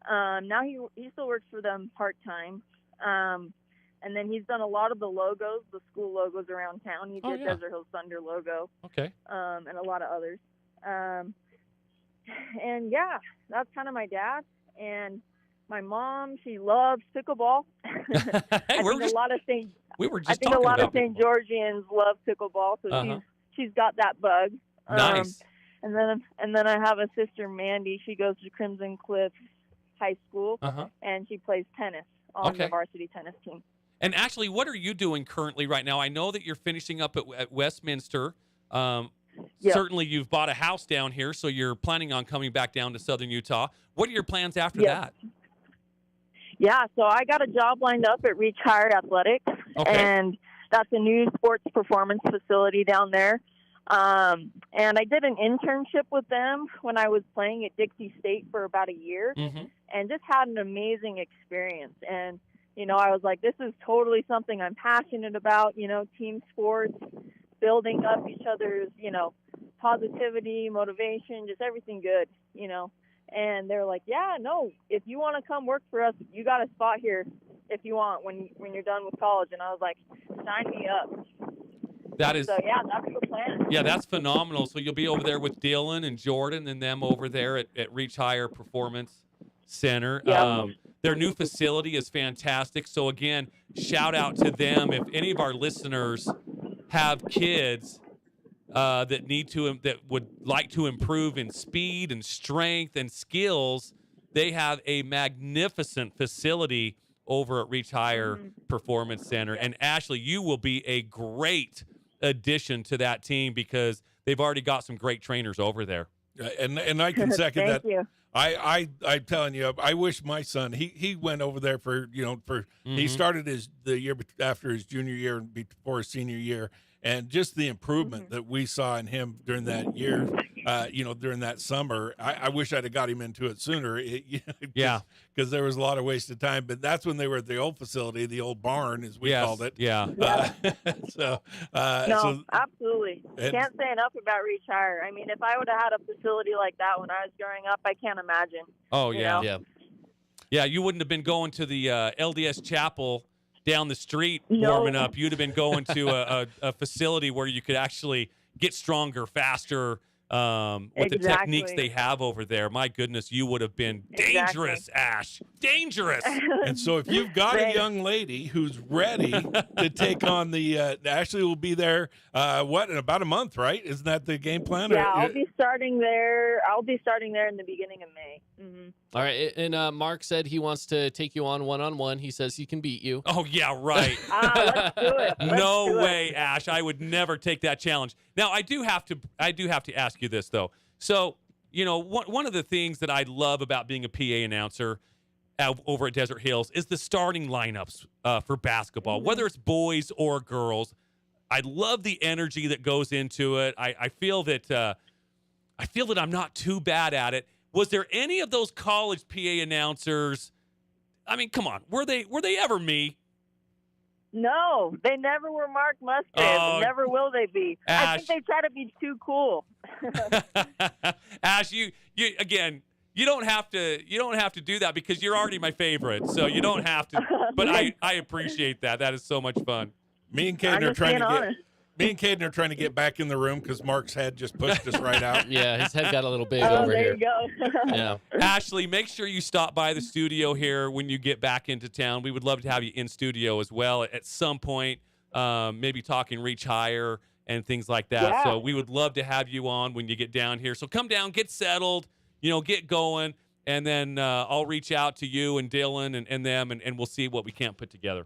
Now he still works for them part-time. And then he's done a lot of the logos, the school logos around town. He did Desert Hills Thunder logo. Okay. And a lot of others. And yeah, that's kind of my dad. And my mom, she loves pickleball. Hey, I think a lot of St. Georgians love pickleball, so she's got that bug. Nice. And then I have a sister, Mandy. She goes to Crimson Cliff High School, and she plays tennis on the varsity tennis team. And actually, what are you doing currently right now? I know that you're finishing up at Westminster. Certainly, you've bought a house down here, so you're planning on coming back down to Southern Utah. What are your plans after that? Yeah, so I got a job lined up at Reach Higher Athletics, and that's a new sports performance facility down there. And I did an internship with them when I was playing at Dixie State for about a year, and just had an amazing experience. And, I was like, this is totally something I'm passionate about, team sports, building up each other's, positivity, motivation, just everything good, And they're like, yeah, no, if you want to come work for us, you got a spot here if you want when you're done with college. And I was like, sign me up. So, yeah, that's the plan. Yeah, that's phenomenal. So you'll be over there with Dylan and Jordan and them over there at Reach Higher Performance Center. Yep. Their new facility is fantastic. So, again, shout out to them. If any of our listeners have kids that would like to improve in speed and strength and skills, they have a magnificent facility over at Reach Higher Performance Center. And Ashley, you will be a great addition to that team because they've already got some great trainers over there. And I can second Thank that. you. I'm telling you, I wish my son, he went over there he started the year after his junior year and before his senior year. And just the improvement that we saw in him during that year, during that summer, I wish I'd have got him into it sooner. Because there was a lot of wasted time. But that's when they were at the old facility, the old barn, as we called it. Yeah. No, absolutely. Can't say enough about Reach Higher. I mean, if I would have had a facility like that when I was growing up, I can't imagine. Oh, yeah. Yeah. Yeah, you wouldn't have been going to the LDS Chapel down the street warming up. You'd have been going to a facility where you could actually get stronger, faster with the techniques they have over there. My goodness, you would have been dangerous, Ash. Dangerous. And so if you've got a young lady who's ready to take on the Ashley will be there, in about a month, right? Isn't that the game plan? Yeah, I'll be starting there. I'll be starting there in the beginning of May. All right, and Mark said he wants to take you on one-on-one. He says he can beat you. Oh, yeah, right. Let's do it. No way, Ash. I would never take that challenge. Now, I do have to ask you this, though. So, one of the things that I love about being a PA announcer over at Desert Hills is the starting lineups for basketball, whether it's boys or girls. I love the energy that goes into it. I feel that I'm not too bad at it. Was there any of those college PA announcers? I mean, come on, were they ever me? No, they never were Mark Musgrave. Never will they be. Ash. I think they try to be too cool. Ash, you again. You don't have to do that because you're already my favorite. So you don't have to. But I appreciate that. That is so much fun. Me and Caden are trying to get back in the room because Mark's head just pushed us right out. Yeah, his head got a little big over there here. You go. Yeah. Ashley, make sure you stop by the studio here when you get back into town. We would love to have you in studio as well at some point, maybe talking Reach Higher and things like that. Yeah. So we would love to have you on when you get down here. So come down, get settled, get going, and then I'll reach out to you and Dylan and them, and we'll see what we can't put together.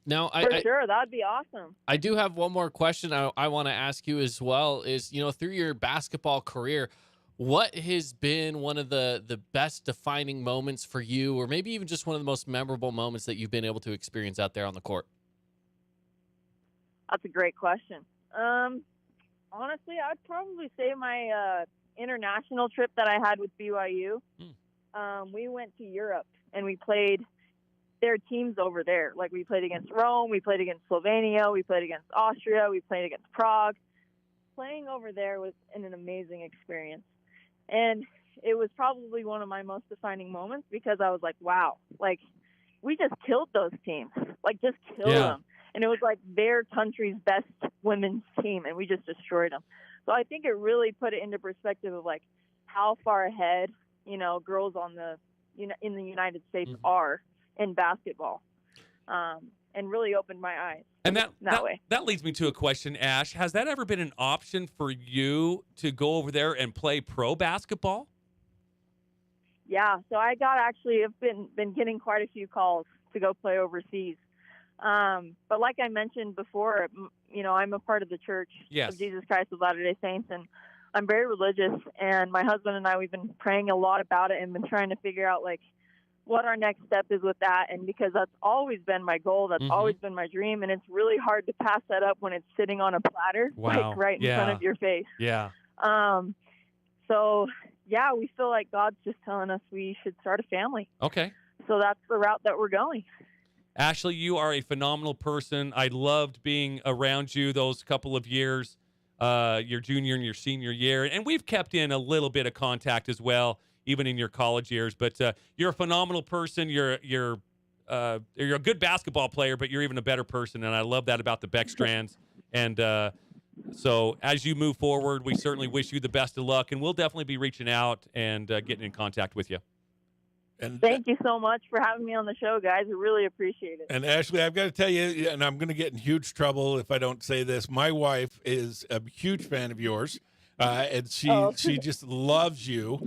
Now, sure, that'd be awesome. I do have one more question I want to ask you as well is, through your basketball career, what has been one of the best defining moments for you, or maybe even just one of the most memorable moments that you've been able to experience out there on the court? That's a great question. Honestly, I'd probably say my international trip that I had with BYU. We went to Europe, and we played their teams over there. Like, we played against Rome, we played against Slovenia, we played against Austria, we played against Prague. Playing over there was an amazing experience. And it was probably one of my most defining moments because I was like, wow, like, we just killed those teams. Like, just killed them. And it was like their country's best women's team, and we just destroyed them. So I think it really put it into perspective of, like, how far ahead, girls in the United States are in basketball, and really opened my eyes. And that way. That leads me to a question, Ash. Has that ever been an option for you to go over there and play pro basketball? Yeah, so I've been getting quite a few calls to go play overseas. But like I mentioned before, I'm a part of the Church of Jesus Christ of Latter-day Saints, and I'm very religious. And my husband and I, we've been praying a lot about it and been trying to figure out, like, what our next step is with that. And because that's always been my goal, that's always been my dream. And it's really hard to pass that up when it's sitting on a platter, like right in front of your face. Yeah. So yeah, we feel like God's just telling us we should start a family. Okay. So that's the route that we're going. Ashley, you are a phenomenal person. I loved being around you those couple of years, your junior and your senior year. And we've kept in a little bit of contact as well, even in your college years. But you're a phenomenal person. You're a good basketball player, but you're even a better person. And I love that about the Beckstrands. And so as you move forward, we certainly wish you the best of luck. And we'll definitely be reaching out and getting in contact with you. And thank you so much for having me on the show, guys. I really appreciate it. And Ashley, I've got to tell you, and I'm going to get in huge trouble if I don't say this. My wife is a huge fan of yours, and she just loves you.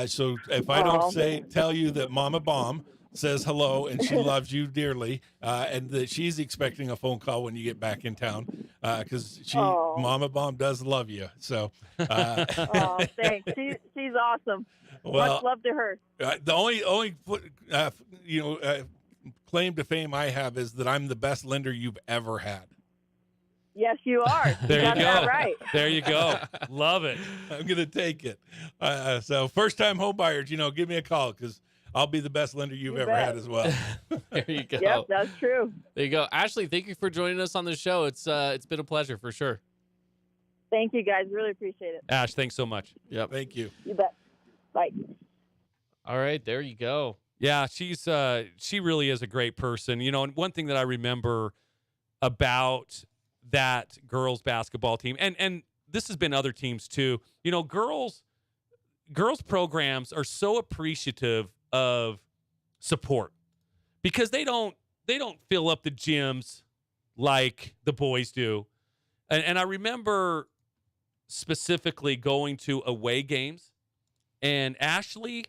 So if I don't tell you that Mama Bomb says hello and she loves you dearly, and that she's expecting a phone call when you get back in town, because Mama Bomb does love you. So, thanks. She's awesome. Well, much love to her. The only claim to fame I have is that I'm the best lender you've ever had. Yes, you are. There you go. That right. There you go. Love it. I'm going to take it. So first-time home buyers, give me a call because I'll be the best lender you've ever had as well. There you go. Yep, that's true. There you go. Ashley, thank you for joining us on the show. It's been a pleasure for sure. Thank you, guys. Really appreciate it. Ash, thanks so much. Yep. Thank you. You bet. Bye. All right, there you go. Yeah, she really is a great person. And one thing that I remember about that girls basketball team, and this has been other teams too. Girls programs are so appreciative of support because they don't fill up the gyms like the boys do. And I remember specifically going to away games, and Ashley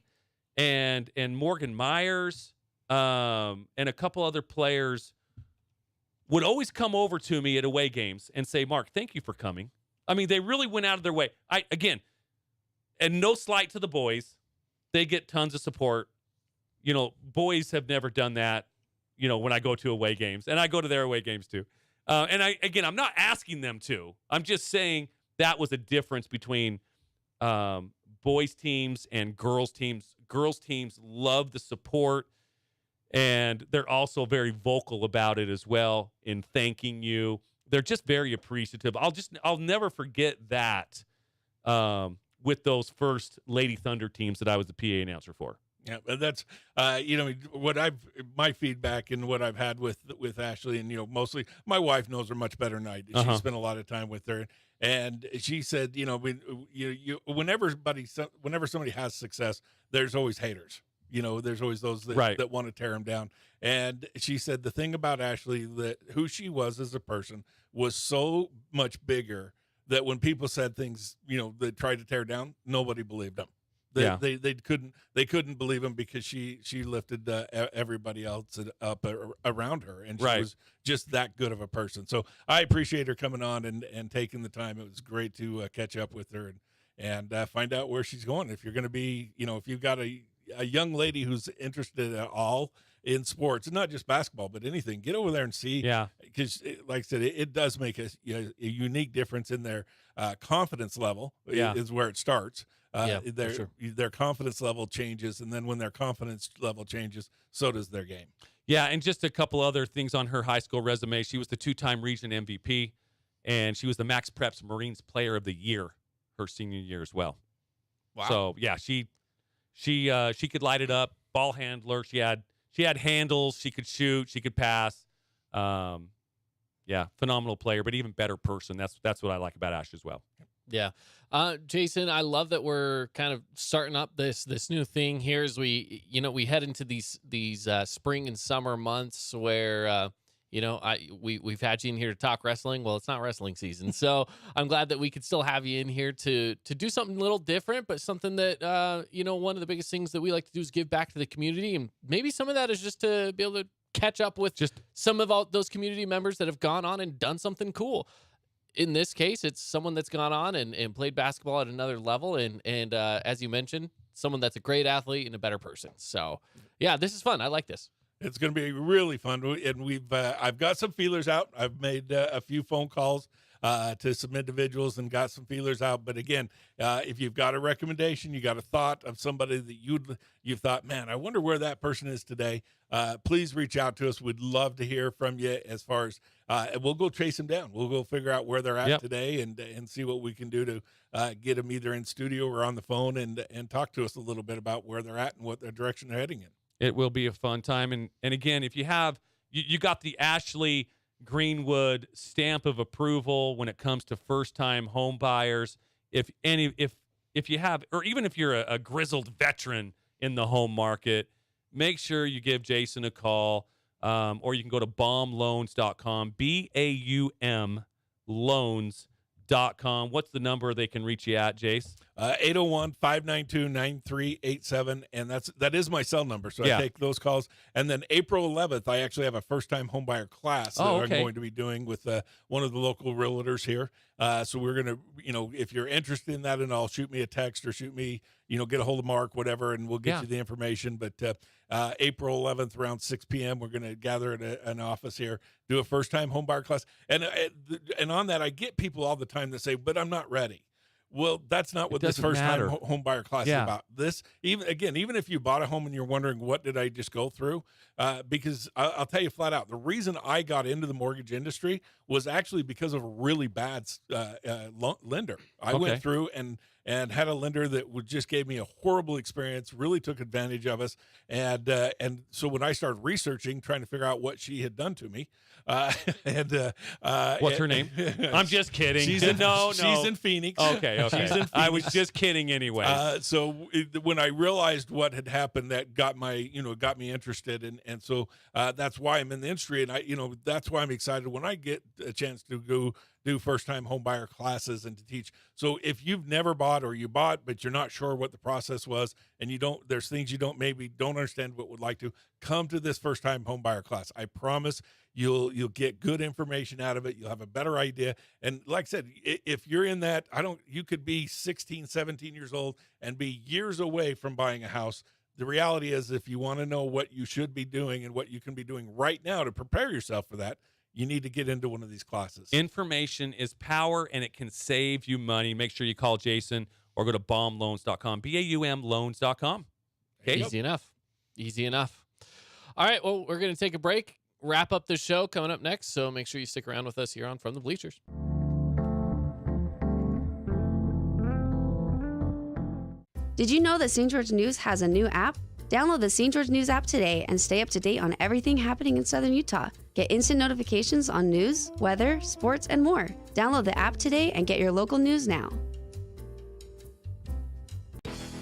and Morgan Myers and a couple other players would always come over to me at away games and say, "Mark, thank you for coming." I mean, they really went out of their way. And no slight to the boys. They get tons of support. Boys have never done that, when I go to away games. And I go to their away games too. I'm not asking them to. I'm just saying that was a difference between boys teams and girls teams. Girls teams love the support, and they're also very vocal about it as well in thanking you. They're just very appreciative. I'll never forget that with those first Lady Thunder teams that I was the PA announcer for. Yeah, that's my feedback and what I've had with Ashley, and mostly my wife knows her much better than I do. She spent a lot of time with her, and she said, whenever somebody has success, there's always haters. There's always those that want to tear them down. And she said the thing about Ashley, that who she was as a person was so much bigger that when people said things, that tried to tear down, nobody believed them. They couldn't believe him because she lifted everybody else up around her, and she was just that good of a person. So I appreciate her coming on and taking the time. It was great to catch up with her and find out where she's going. If you're going to be, if you've got a young lady who's interested at all in sports, and not just basketball, but anything, get over there and see. Yeah, because like I said, it does make a unique difference in their confidence level. Is where it starts. Their confidence level changes, and then when their confidence level changes, so does their game. Yeah, and just a couple other things on her high school resume. She was the 2-time region MVP, and she was the Max Preps Marines Player of the Year her senior year as well. Wow. So yeah, she could light it up. Ball handler. She had handles. She could shoot. She could pass. Yeah, phenomenal player, but even better person. That's what I like about Ash as well. Yeah. Jason, I love that we're kind of starting up this new thing here as we head into these spring and summer months where, we've had you in here to talk wrestling. Well, it's not wrestling season. So I'm glad that we could still have you in here to do something a little different, but something that, one of the biggest things that we like to do is give back to the community. And maybe some of that is just to be able to catch up with just some of all those community members that have gone on and done something cool. In this case, it's someone that's gone on and played basketball at another level. And as you mentioned, someone that's a great athlete and a better person. So, yeah, this is fun. I like this. It's going to be really fun, and I've got some feelers out. I've made a few phone calls to some individuals and got some feelers out. But again, if you've got a recommendation, you got a thought of somebody that you've thought, man, I wonder where that person is today. Please reach out to us. We'd love to hear from you. As far as we'll go chase them down. We'll go figure out where they're at today and see what we can do to get them either in studio or on the phone and talk to us a little bit about where they're at and what their direction they're heading in. It will be a fun time. And again, if you have, you got the Ashley Greenwood stamp of approval when it comes to first-time home buyers. If you have, or even if you're a grizzled veteran in the home market, make sure you give Jason a call, or you can go to baumloans.com, BAUM loans.com. What's the number they can reach you at, Jace? 801-592-9387, and that is my cell number, so I take those calls. And then April 11th, I actually have a first-time homebuyer class that I'm going to be doing with one of the local realtors here. So we're going to, if you're interested in that and all, shoot me a text or shoot me, get a hold of Mark, whatever, and we'll get you the information. But April 11th around 6 p.m., we're going to gather at an office here, do a first-time homebuyer class. And on that, I get people all the time that say, but I'm not ready. Well, that's not what this first-time home buyer class is about. This, even if you bought a home and you're wondering, what did I just go through? Because I'll tell you flat out, the reason I got into the mortgage industry was actually because of a really bad lender. I went through and had a lender that just gave me a horrible experience, really took advantage of us. And so when I started researching, trying to figure out what she had done to me, what's her name? I'm just kidding. She's in Phoenix. Okay. She's in Phoenix. I was just kidding anyway. So when I realized what had happened, that got me interested. And so that's why I'm in the industry. And that's why I'm excited when I get a chance to go do first-time home buyer classes and to teach. So if you've never bought, or you bought but you're not sure what the process was, and there's things you don't understand but would like to, come to this first-time home buyer class. I promise you'll get good information out of it. You'll have a better idea. And like I said, if you're in that, you could be 16, 17 years old and be years away from buying a house. The reality is, if you want to know what you should be doing and what you can be doing right now to prepare yourself for that, you need to get into one of these classes. Information is power, and it can save you money. Make sure you call Jason or go to baumloans.com, BAUM-loans.com. Okay. Easy enough. All right, well, we're going to take a break, wrap up the show coming up next, so make sure you stick around with us here on From the Bleachers. Did you know that St. George News has a new app? Download the St. George News app today and stay up to date on everything happening in Southern Utah. Get instant notifications on news, weather, sports, and more. Download the app today and get your local news now.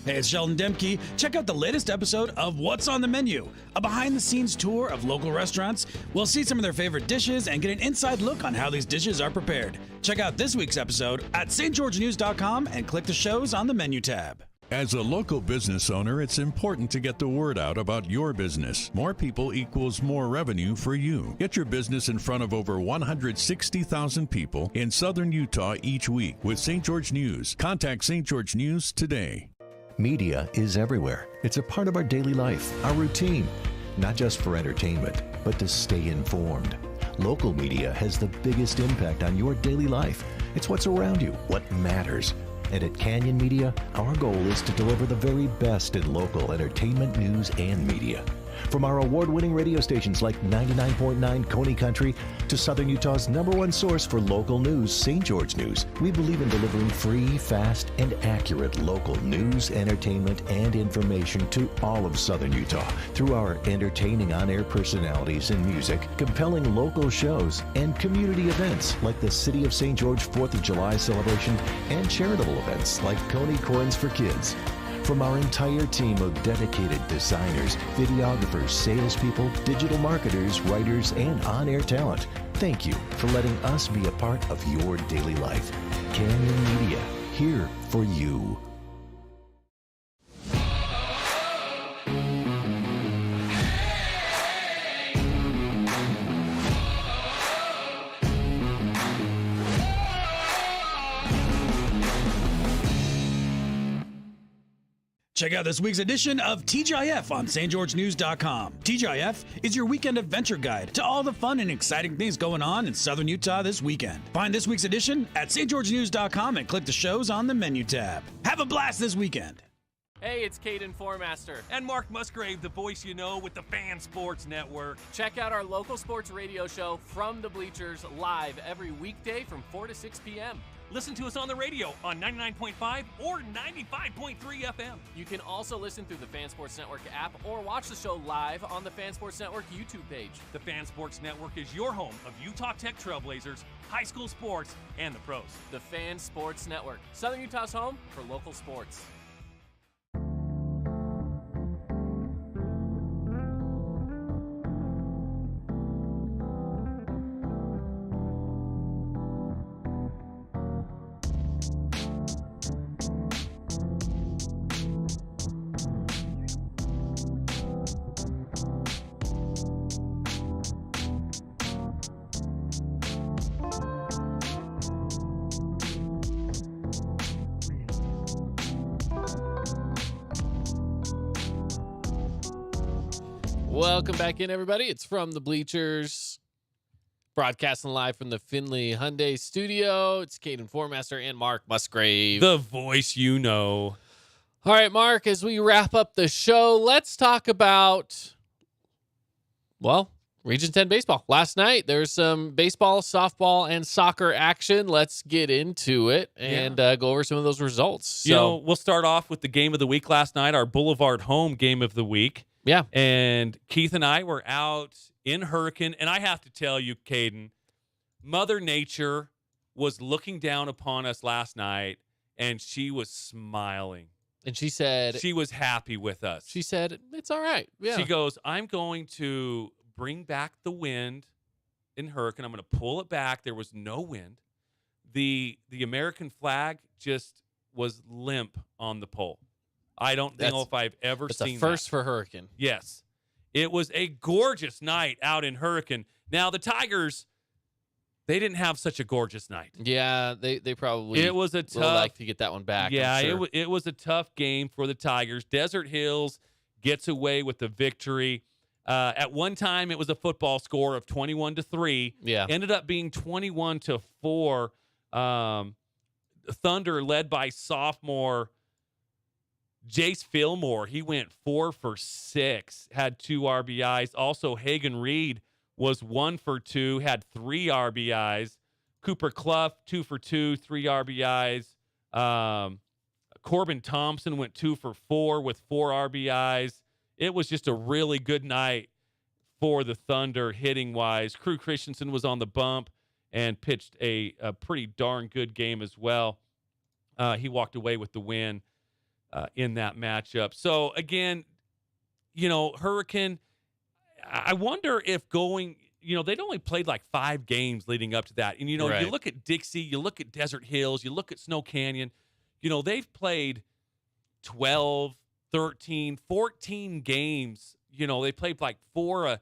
Hey, it's Sheldon Demke. Check out the latest episode of What's on the Menu, a behind-the-scenes tour of local restaurants. We'll see some of their favorite dishes and get an inside look on how these dishes are prepared. Check out this week's episode at stgeorgenews.com and click the shows on the menu tab. As a local business owner, it's important to get the word out about your business. More people equals more revenue for you. Get your business in front of over 160,000 people in southern Utah each week with St. George News. Contact St. George News today. Media is everywhere. It's a part of our daily life, our routine. Not just for entertainment, but to stay informed. Local media has the biggest impact on your daily life. It's what's around you, what matters. And at Canyon Media, our goal is to deliver the very best in local entertainment, news, and media. From our award-winning radio stations like 99.9 Coney Country to Southern Utah's #1 source for local news, St. George News, we believe in delivering free, fast, and accurate local news, entertainment, and information to all of Southern Utah through our entertaining on-air personalities and music, compelling local shows, and community events like the City of St. George 4th of July celebration and charitable events like Coney Coins for Kids. From our entire team of dedicated designers, videographers, salespeople, digital marketers, writers, and on-air talent, thank you for letting us be a part of your daily life. Canyon Media, here for you. Check out this week's edition of TGIF on stgeorgenews.com. TGIF is your weekend adventure guide to all the fun and exciting things going on in Southern Utah this weekend. Find this week's edition at stgeorgenews.com and click the shows on the menu tab. Have a blast this weekend. Hey, it's Caden Formaster. And Mark Musgrave, the voice you know with the Fan Sports Network. Check out our local sports radio show From the Bleachers live every weekday from 4 to 6 p.m. Listen to us on the radio on 99.5 or 95.3 FM. You can also listen through the Fan Sports Network app or watch the show live on the Fan Sports Network YouTube page. The Fan Sports Network is your home of Utah Tech Trailblazers, high school sports, and the pros. The Fan Sports Network, Southern Utah's home for local sports. Welcome back in, everybody. It's From the Bleachers, broadcasting live from the Findlay Hyundai studio. It's Caden Formaster and Mark Musgrave, the voice you know. All right, Mark, as we wrap up the show, let's talk about, well, Region 10 baseball. Last night, there's some baseball, softball, and soccer action. Let's get into it and go over some of those results. So, we'll start off with the game of the week last night, our Boulevard home game of the week. Yeah. And Keith and I were out in Hurricane, and I have to tell you, Caden, Mother Nature was looking down upon us last night, and she was smiling. And she said... She was happy with us. She said, it's all right. Yeah. She goes, I'm going to bring back the wind in Hurricane. I'm going to pull it back. There was no wind. The American flag just was limp on the pole. I don't know if I've ever seen that. It's a first for Hurricane. Yes. It was a gorgeous night out in Hurricane. Now, the Tigers, they didn't have such a gorgeous night. Yeah, they probably it was a tough, like to get that one back. Yeah, sure. it was a tough game for the Tigers. Desert Hills gets away with the victory. At one time, it was a football score of 21-3. Yeah. Ended up being 21-4. Thunder led by sophomore Jace Fillmore, he went 4 for 6, had 2 RBIs. Also, Hagan Reed was 1 for 2, had 3 RBIs. Cooper Clough, 2 for 2, 3 RBIs. Corbin Thompson went 2 for 4 with 4 RBIs. It was just a really good night for the Thunder hitting-wise. Crew Christensen was on the bump and pitched a pretty darn good game as well. He walked away with the win in that matchup. So, again, Hurricane, I wonder if going, they'd only played like 5 games leading up to that. And, right. You look at Dixie, you look at Desert Hills, you look at Snow Canyon, they've played 12, 13, 14 games. They played like 4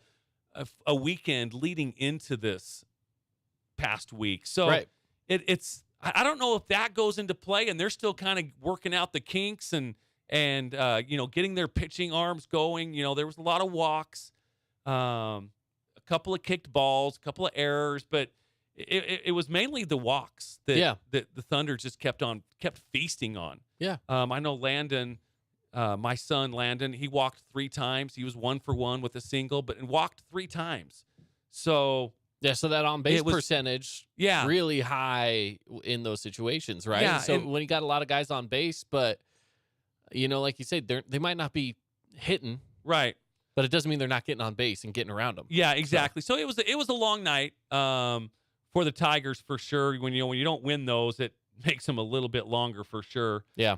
a weekend leading into this past week. So right. it's I don't know if that goes into play, and they're still kind of working out the kinks and getting their pitching arms going. There was a lot of walks, a couple of kicked balls, a couple of errors, but it was mainly the walks that the Thunder just kept feasting on. Yeah. I know Landon, my son Landon, he walked 3 times. He was 1 for 1 with a single, and walked 3 times. So. Yeah, so that on-base percentage really high in those situations, right? Yeah, so when you got a lot of guys on base, but, like you said, they might not be hitting. Right. But it doesn't mean they're not getting on base and getting around them. Yeah, exactly. So it was a long night for the Tigers for sure. When you don't win those, it makes them a little bit longer for sure. Yeah.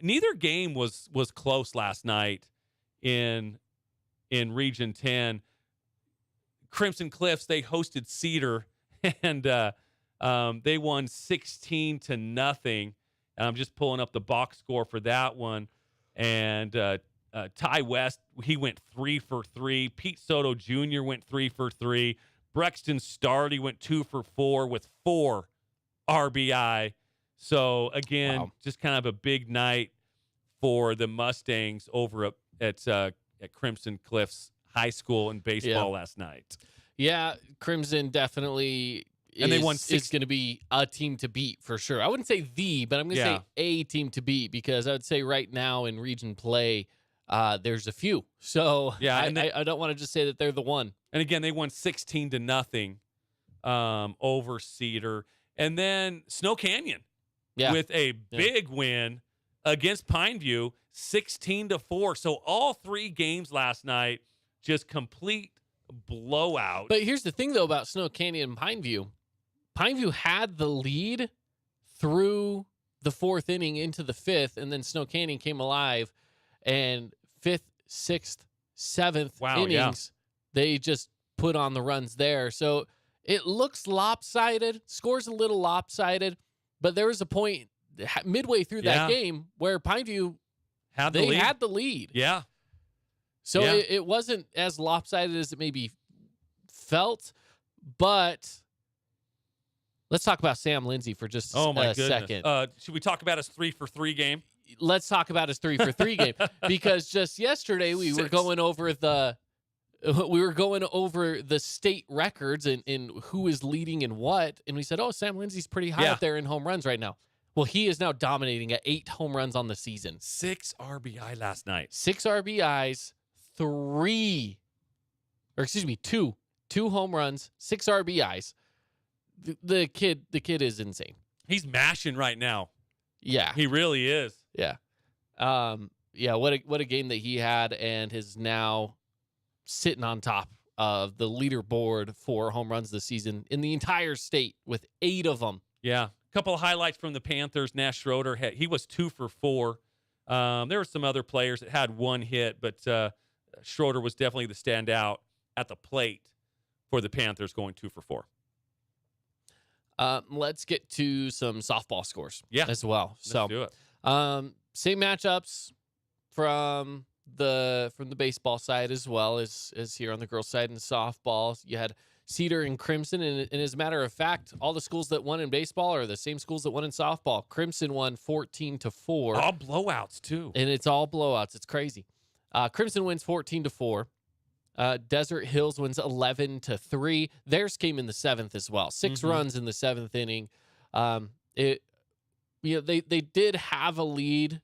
Neither game was close last night in Region 10. Crimson Cliffs, they hosted Cedar, and they won 16-0. And I'm just pulling up the box score for that one. And Ty West, he went 3 for 3. Pete Soto Jr. went 3 for 3. Brexton Stardy went 2 for 4 with 4 RBI. So, again, just kind of a big night for the Mustangs over at Crimson Cliffs High School in baseball last night. Yeah, Crimson definitely and they won is going to be a team to beat for sure. I wouldn't say but I'm going to say a team to beat, because I would say right now in region play, there's a few. So I don't want to just say that they're the one. And again, they won 16-0 over Cedar. And then Snow Canyon with a big win against Pineview, 16-4. So all 3 games last night, just complete blowout. But here's the thing, though, about Snow Canyon and Pineview. Pineview had the lead through the 4th inning into the 5th, and then Snow Canyon came alive, and 5th, 6th, 7th innings, they just put on the runs there. So it looks lopsided, scores a little lopsided, but there was a point midway through that game where Pineview had the lead. Yeah. So it wasn't as lopsided as it maybe felt, but let's talk about Sam Lindsay for just a second. Should we talk about his 3-for-3 game? Let's talk about his 3-for-3 game, because just yesterday we were going over the state records and who is leading in what, and we said, Sam Lindsay's pretty high up there in home runs right now. Well, he is now dominating at 8 home runs on the season. 6 RBI last night. 6 RBIs, 2 home runs, 6 RBIs. The kid is insane. He's mashing right now. Yeah, he really is. Yeah, What a game that he had, and is now sitting on top of the leaderboard for home runs this season in the entire state with 8 of them. Yeah, a couple of highlights from the Panthers. Nash Schroeder he was 2 for 4. There were some other players that had 1 hit, but Schroeder was definitely the standout at the plate for the Panthers, going 2 for 4. Let's get to some softball scores as well. Let's do it. Same matchups from the baseball side as well as here on the girls' side in softball. You had Cedar and Crimson, and as a matter of fact, all the schools that won in baseball are the same schools that won in softball. Crimson won 14-4. All blowouts too, and it's all blowouts. It's crazy. Crimson wins 14-4. Desert Hills wins 11-3. Theirs came in the 7th as well. 6 runs in the 7th inning. They did have a lead,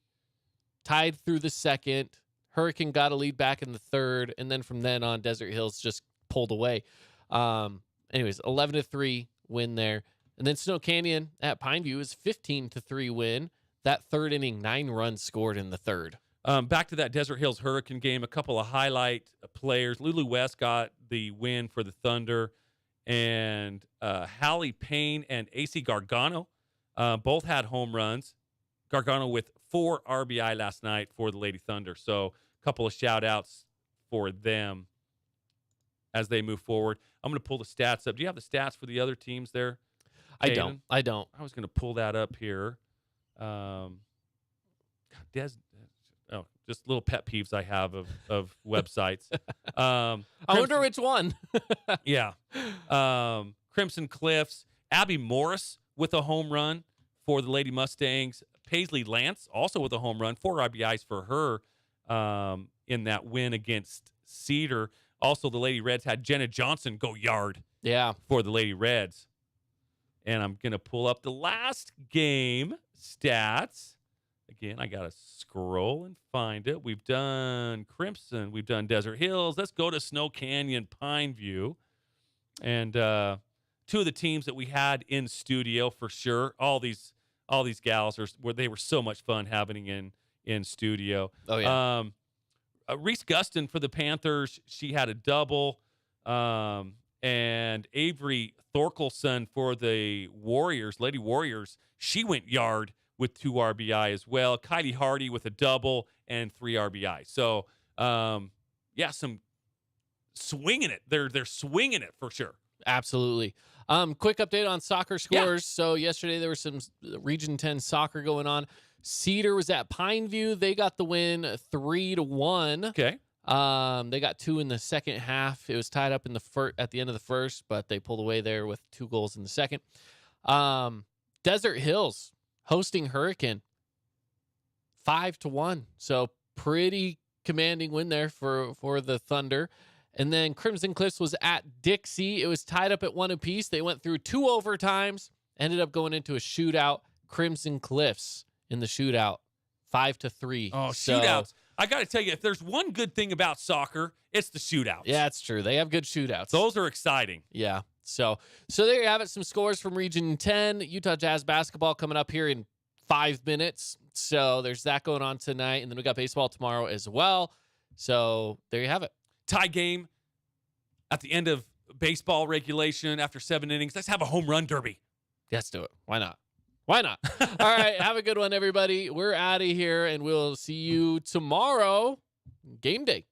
tied through the 2nd. Hurricane got a lead back in the 3rd, and then from then on, Desert Hills just pulled away. Anyways, 11-3 win there, and then Snow Canyon at Pineview is 15-3 win. That 3rd inning, 9 runs scored in the 3rd. Back to that Desert Hills Hurricane game, a couple of highlight players. Lulu West got the win for the Thunder, and Hallie Payne and AC Gargano both had home runs. Gargano with 4 RBI last night for the Lady Thunder. So a couple of shout-outs for them as they move forward. I'm going to pull the stats up. Do you have the stats for the other teams there, Caden? I don't. I was going to pull that up here. Just little pet peeves I have of websites. I wonder which one. Yeah. Crimson Cliffs. Abby Morris with a home run for the Lady Mustangs. Paisley Lance also with a home run. 4 RBIs for her in that win against Cedar. Also, the Lady Reds had Jenna Johnson go yard for the Lady Reds. And I'm going to pull up the last game stats. Again, I got to scroll and find it. We've done Crimson. We've done Desert Hills. Let's go to Snow Canyon, Pineview. And 2 of the teams that we had in studio for sure. All these gals they were so much fun having in studio. Oh, yeah. Reese Gustin for the Panthers, she had a double. And Avery Thorkelson for the Warriors, Lady Warriors, she went yard with 2 RBI as well. Kylie Hardy with a double and 3 RBI. So, some swinging it. They're swinging it for sure. Absolutely. Quick update on soccer scores. So yesterday there was some Region 10 soccer going on. Cedar was at Pineview. They got the win 3-1. Okay. They got 2 in the second half. It was tied up in at the end of the first, but they pulled away there with 2 goals in the second. Desert Hills hosting Hurricane 5-1. So pretty commanding win there for the Thunder. And then Crimson Cliffs was at Dixie. It was tied up at 1 apiece. They went through 2 overtimes, ended up going into a shootout. Crimson Cliffs in the shootout, 5-3. Oh, shootouts. I got to tell you, if there's one good thing about soccer, it's the shootouts. Yeah, it's true. They have good shootouts. Those are exciting. Yeah. So there you have it. Some scores from Region 10. Utah Jazz basketball coming up here in 5 minutes. So there's that going on tonight. And then we got baseball tomorrow as well. So there you have it. Tie game at the end of baseball regulation after 7 innings. Let's have a home run derby. Let's do it. Why not? Why not? All right. Have a good one, everybody. We're out of here, and we'll see you tomorrow. Game day.